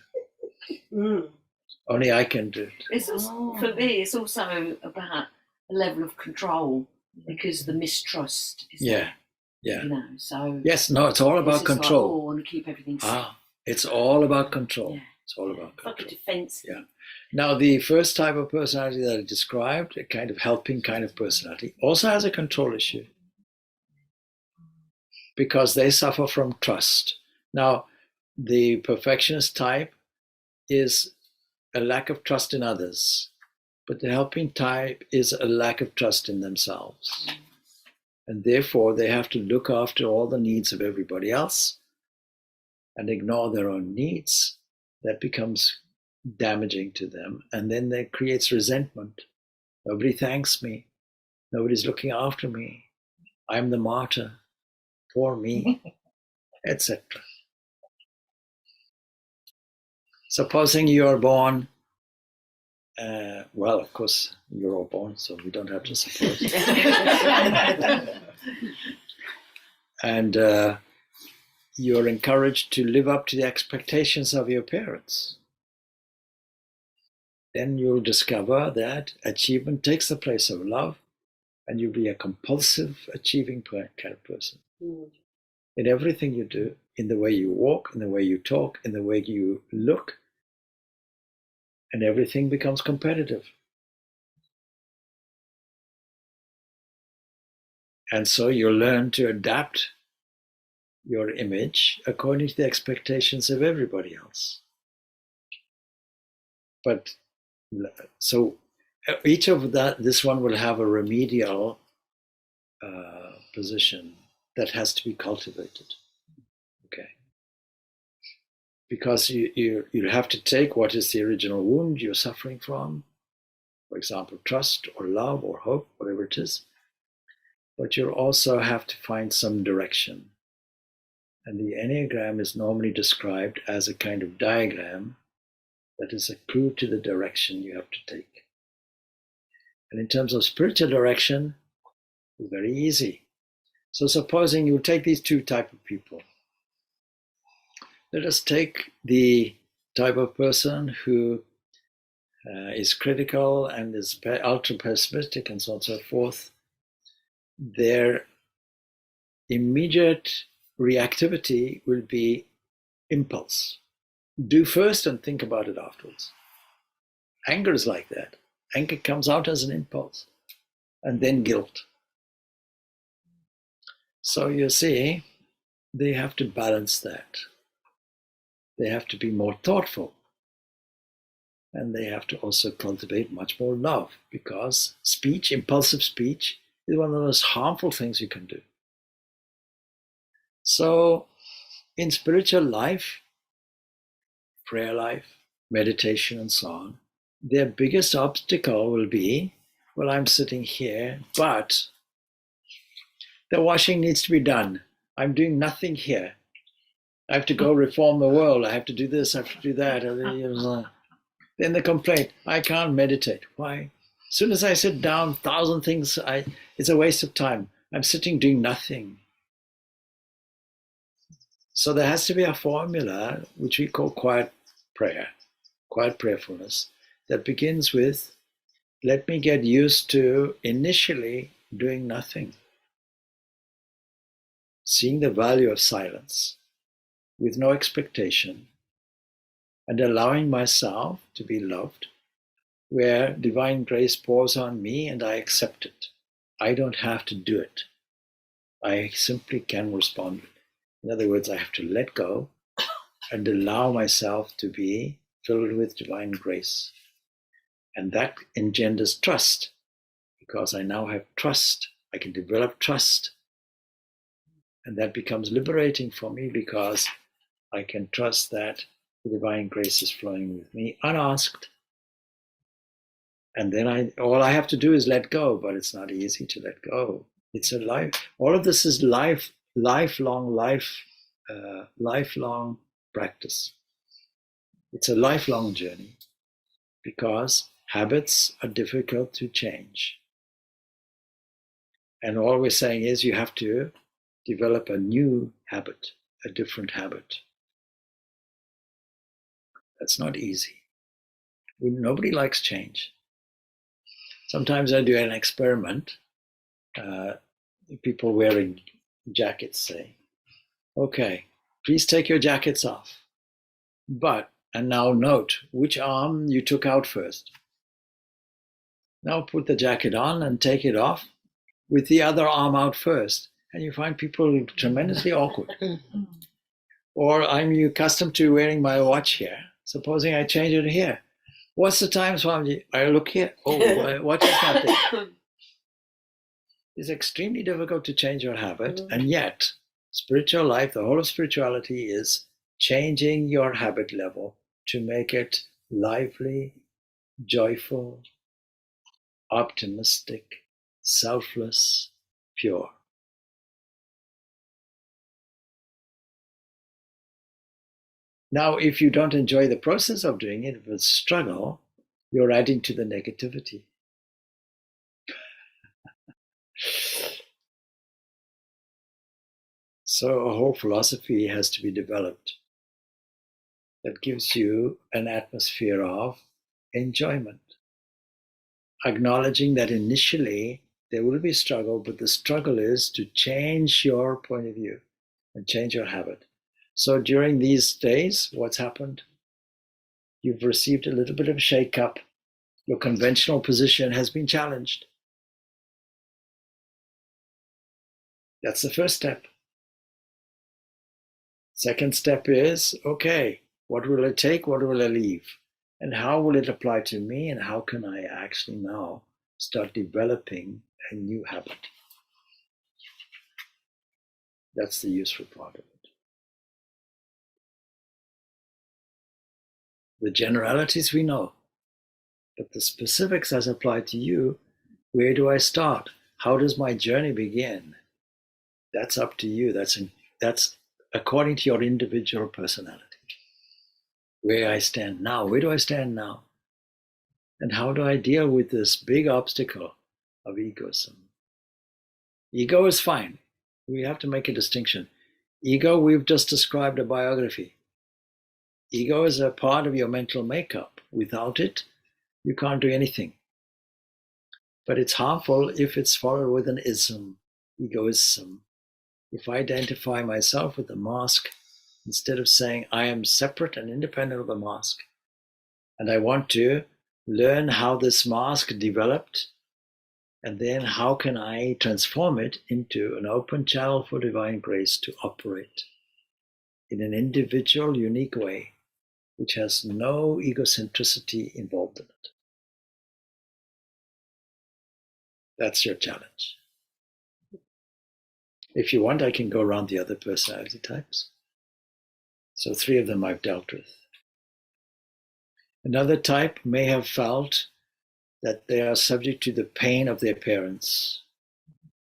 Only I can do it. It's also, for me, it's also about a level of control because the mistrust is there, so yes, no, it's all about control. Like, I want to keep everything safe. It's all about control. Yeah. It's all about control. Like a defense. Yeah. Now, the first type of personality that I described, a kind of helping kind of personality, also has a control issue because they suffer from trust. Now, the perfectionist type is a lack of trust in others, but the helping type is a lack of trust in themselves. And therefore, they have to look after all the needs of everybody else and ignore their own needs. That becomes damaging to them. And then that creates resentment. Nobody thanks me. Nobody's looking after me. I'm the martyr. Poor me, etc. Supposing you are born, well, of course, you're all born, so we don't have to suppose. And you're encouraged to live up to the expectations of your parents. Then you'll discover that achievement takes the place of love, and you'll be a compulsive, achieving kind of person. In everything you do, in the way you walk, in the way you talk, in the way you look, and everything becomes competitive. And so you'll learn to adapt your image according to the expectations of everybody else. But so each of this one will have a remedial position that has to be cultivated. Okay. Because you have to take what is the original wound you're suffering from, for example, trust or love or hope, whatever it is, but you'll also have to find some direction. And the Enneagram is normally described as a kind of diagram that is a clue to the direction you have to take. And in terms of spiritual direction, it's very easy. So supposing you take these two types of people. Let us take the type of person who is critical and is ultra pessimistic and so on and so forth. Their immediate reactivity will be impulse. Do first and think about it afterwards. Anger is like that. Anger comes out as an impulse, and then guilt. So you see, they have to balance that. They have to be more thoughtful. And they have to also cultivate much more love, because speech, impulsive speech, is one of the most harmful things you can do. So in spiritual life, prayer life, meditation and so on, their biggest obstacle will be, well, I'm sitting here, but the washing needs to be done. I'm doing nothing here. I have to go reform the world. I have to do this, I have to do that. Then the complaint, I can't meditate. Why? As soon as I sit down, 1,000 things, it's a waste of time. I'm sitting doing nothing. So there has to be a formula, which we call quiet prayer, quiet prayerfulness, that begins with, let me get used to initially doing nothing. Seeing the value of silence with no expectation and allowing myself to be loved, where divine grace pours on me and I accept it. I don't have to do it. I simply can respond. In other words, I have to let go and allow myself to be filled with divine grace. And that engenders trust, because I now have trust. I can develop trust. And that becomes liberating for me, because I can trust that the divine grace is flowing with me unasked. And then all I have to do is let go, but it's not easy to let go. It's a life. All of this is lifelong practice. It's a lifelong journey, because habits are difficult to change. And all we're saying is you have to develop a new habit, a different habit. That's not easy. Nobody likes change. Sometimes I do an experiment. People wearing jackets say, okay, please take your jackets off. And now note which arm you took out first. Now put the jacket on and take it off with the other arm out first. And you find people tremendously awkward. Or I'm accustomed to wearing my watch here. Supposing I change it here. What's the time, Swami? I look here. Oh, my watch is not there. It's extremely difficult to change your habit. And yet, spiritual life, the whole of spirituality is changing your habit level to make it lively, joyful, optimistic, selfless, pure. Now, if you don't enjoy the process of doing it with struggle, you're adding to the negativity. So a whole philosophy has to be developed that gives you an atmosphere of enjoyment, acknowledging that initially there will be struggle, but the struggle is to change your point of view and change your habit. So during these days, what's happened? You've received a little bit of a shake-up. Your conventional position has been challenged. That's the first step. Second step is, okay, what will it take? What will I leave? And how will it apply to me? And how can I actually now start developing a new habit? That's the useful part of it. The generalities we know, but the specifics as applied to you, where do I start? How does my journey begin? That's up to you. That's according to your individual personality. Where I stand now, where do I stand now? And how do I deal with this big obstacle of egoism? Ego is fine. We have to make a distinction. Ego, we've just described a biography. Ego is a part of your mental makeup. Without it, you can't do anything. But it's harmful if it's followed with an ism, egoism. If I identify myself with the mask, instead of saying I am separate and independent of the mask, and I want to learn how this mask developed, and then how can I transform it into an open channel for divine grace to operate in an individual, unique way, which has no egocentricity involved in it. That's your challenge. If you want, I can go around the other personality types. So 3 of them I've dealt with. Another type may have felt that they are subject to the pain of their parents.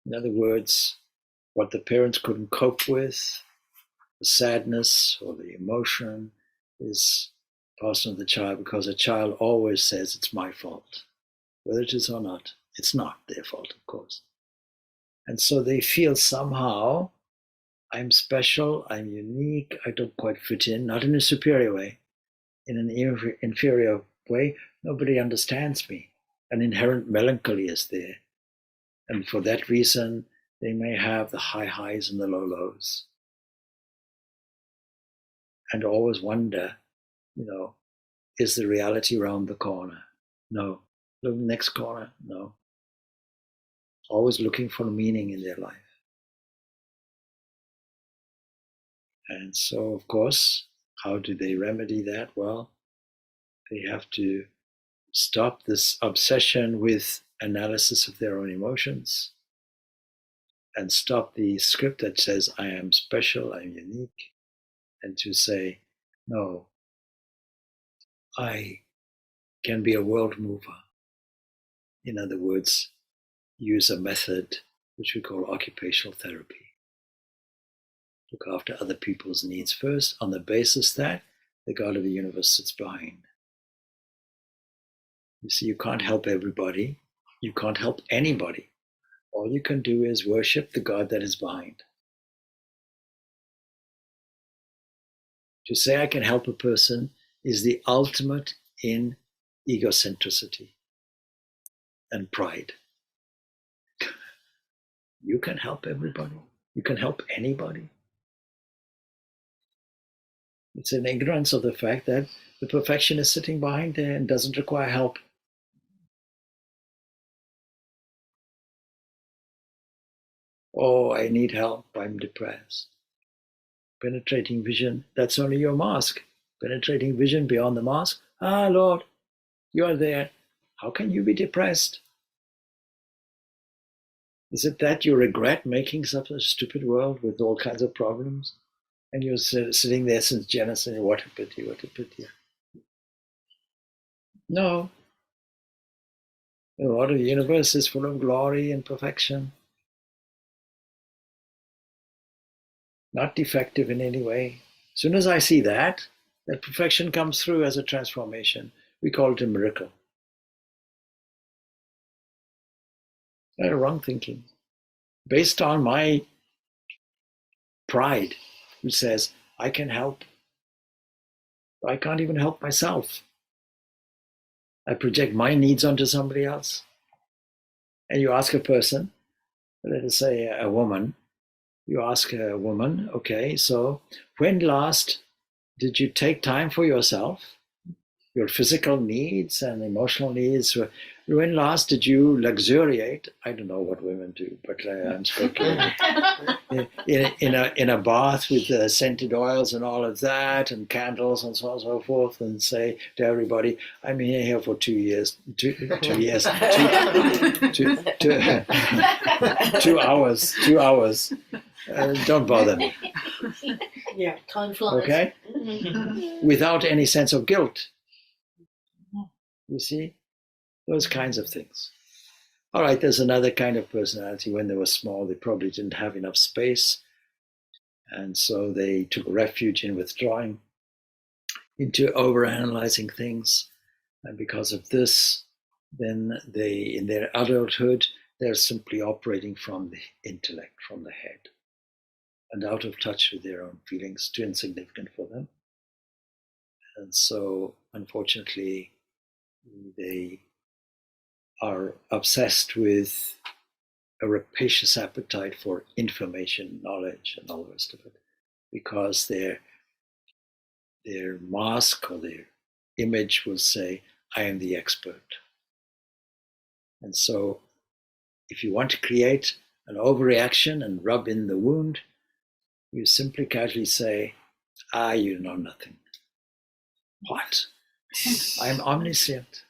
In other words, what the parents couldn't cope with, the sadness or the emotion, is passed on to the child, because a child always says it's my fault. Whether it is or not, it's not their fault, of course. And so they feel somehow, I'm special, I'm unique, I don't quite fit in, not in a superior way, in an inferior way. Nobody understands me. An inherent melancholy is there. And for that reason, they may have the high highs and the low lows. And always wonder, is the reality around the corner? No. Look next corner? No. Always looking for meaning in their life. And so, of course, how do they remedy that? Well, they have to stop this obsession with analysis of their own emotions and stop the script that says, I am special, I'm unique, and to say, no, I can be a world mover. In other words, use a method which we call occupational therapy. Look after other people's needs first, on the basis that the God of the universe sits behind. You see, you can't help everybody. You can't help anybody. All you can do is worship the God that is behind. To say I can help a person is the ultimate in egocentricity and pride. You can help everybody. You can help anybody. It's an ignorance of the fact that the perfection is sitting behind there and doesn't require help. Oh, I need help, I'm depressed. Penetrating vision, that's only your mask. Penetrating vision beyond the mask. Ah, Lord, you are there. How can you be depressed? Is it that you regret making such a stupid world with all kinds of problems? And you're sitting there since Genesis, what a pity, what a pity. No. The Lord of the universe is full of glory and perfection. Not defective in any way. As soon as I see that perfection comes through as a transformation. We call it a miracle. That's wrong thinking. Based on my pride, which says, I can help. I can't even help myself. I project my needs onto somebody else. And you ask a person, let us say a woman, you ask a woman, okay, so when last did you take time for yourself, your physical needs and emotional needs? When last did you luxuriate? I don't know what women do, but I'm speculating. in a bath with scented oils and all of that, and candles and so on and so forth, and say to everybody, I'm here for 2 years, 2 hours, 2 hours. Don't bother me. Yeah, time flies. Okay? Without any sense of guilt. You see? Those kinds of things. All right, there's another kind of personality. When they were small, they probably didn't have enough space. And so they took refuge in withdrawing, into overanalyzing things. And because of this, then they, in their adulthood, they're simply operating from the intellect, from the head. and out of touch with their own feelings, too insignificant for them. And so, unfortunately, they are obsessed with a rapacious appetite for information, knowledge, and all the rest of it, because their mask or their image will say, I am the expert. And so, if you want to create an overreaction and rub in the wound, you simply casually say, you know nothing. What? I'm omniscient.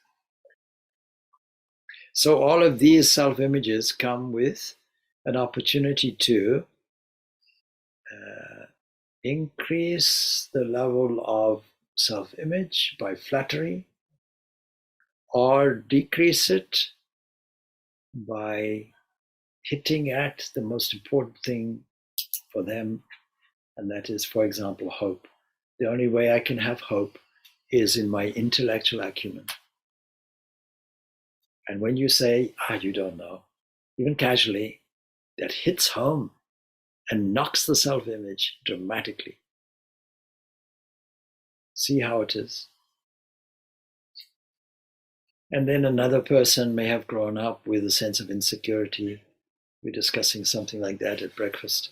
So all of these self-images come with an opportunity to increase the level of self-image by flattery, or decrease it by hitting at the most important thing for them, and that is, for example, hope. The only way I can have hope is in my intellectual acumen. And when you say, you don't know, even casually, that hits home and knocks the self-image dramatically. See how it is. And then another person may have grown up with a sense of insecurity. We're discussing something like that at breakfast.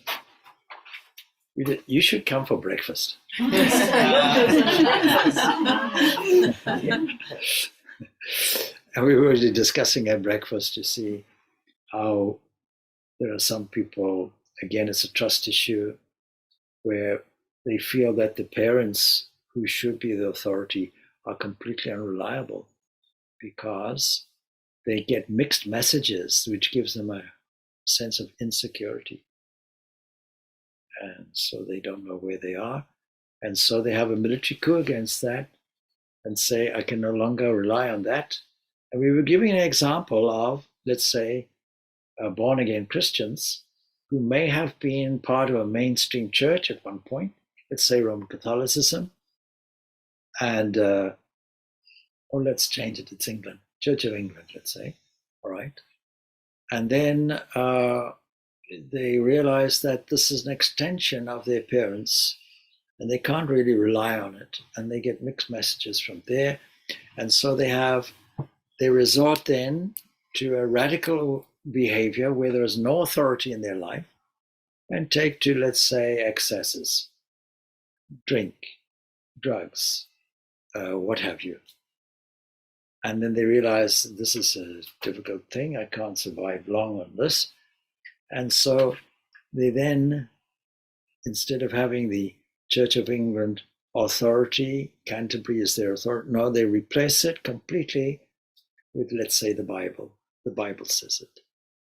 You should come for breakfast. And we were discussing at breakfast to see how there are some people, again, it's a trust issue, where they feel that the parents who should be the authority are completely unreliable because they get mixed messages, which gives them a sense of insecurity. And so they don't know where they are. And so they have a military coup against that and say, I can no longer rely on that. And we were giving an example of, let's say, born-again Christians who may have been part of a mainstream church at one point, let's say Roman Catholicism, and, let's change it, it's England, Church of England, let's say, all right? And then they realize that this is an extension of their parents, and they can't really rely on it, and they get mixed messages from there. And so they resort then to a radical behavior where there is no authority in their life, and take to, let's say, excesses, drink, drugs, what have you. And then they realize this is a difficult thing, I can't survive long on this. And so they then, instead of having the Church of England authority, Canterbury is their authority, no, they replace it completely with, let's say, the Bible. The Bible says it.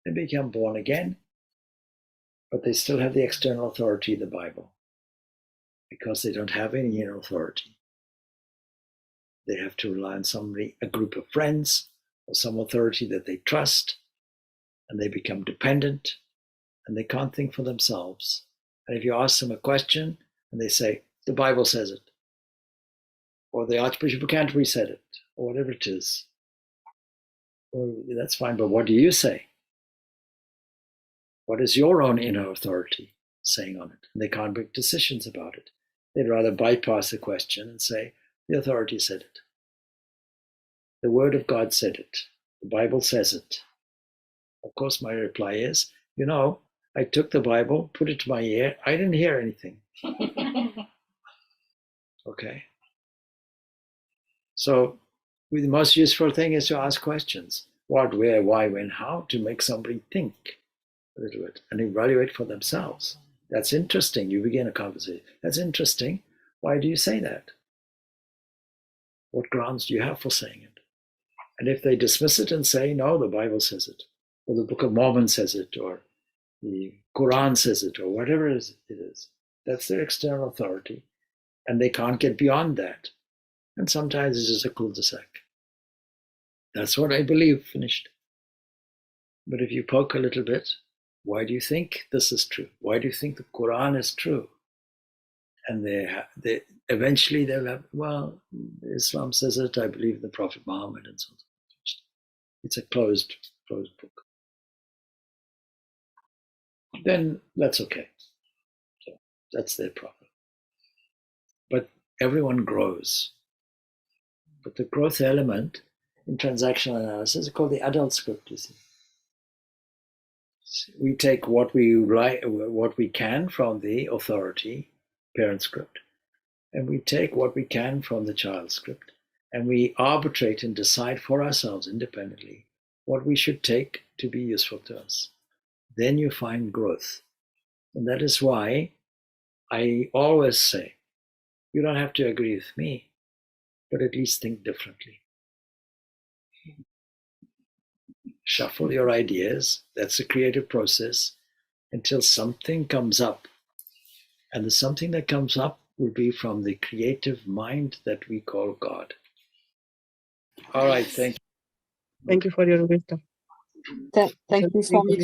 They become born again, but they still have the external authority of the Bible because they don't have any inner authority. They have to rely on somebody, a group of friends, or some authority that they trust, and they become dependent, and they can't think for themselves. And if you ask them a question, and they say, the Bible says it, or the Archbishop of Canterbury said it, or whatever it is, well, that's fine, but what do you say? What is your own inner authority saying on it? And they can't make decisions about it. They'd rather bypass the question and say, the authority said it. The Word of God said it. The Bible says it. Of course, my reply is, I took the Bible, put it to my ear, I didn't hear anything. Okay. So the most useful thing is to ask questions. What, where, why, when, how, to make somebody think a little bit and evaluate for themselves. That's interesting. You begin a conversation. That's interesting. Why do you say that? What grounds do you have for saying it? And if they dismiss it and say, no, the Bible says it, or the Book of Mormon says it, or the Quran says it, or whatever it is, that's their external authority. And they can't get beyond that. And sometimes it's just a cul-de-sac. That's what I believe, finished. But if you poke a little bit, why do you think this is true? Why do you think the Quran is true? And they eventually they'll have, well, Islam says it, I believe in the Prophet Muhammad, and so on. It's a closed book. Then that's okay. That's their problem. But everyone grows. But the growth element in transactional analysis is called the adult script, you see. We take what we can from the authority, parent script, and we take what we can from the child script, and we arbitrate and decide for ourselves independently what we should take to be useful to us. Then you find growth. And that is why I always say, you don't have to agree with me, but at least think differently. Shuffle your ideas. That's a creative process until something comes up. And the something that comes up will be from the creative mind that we call God. All right, thank you. Thank you for your wisdom. Thank you, Swami.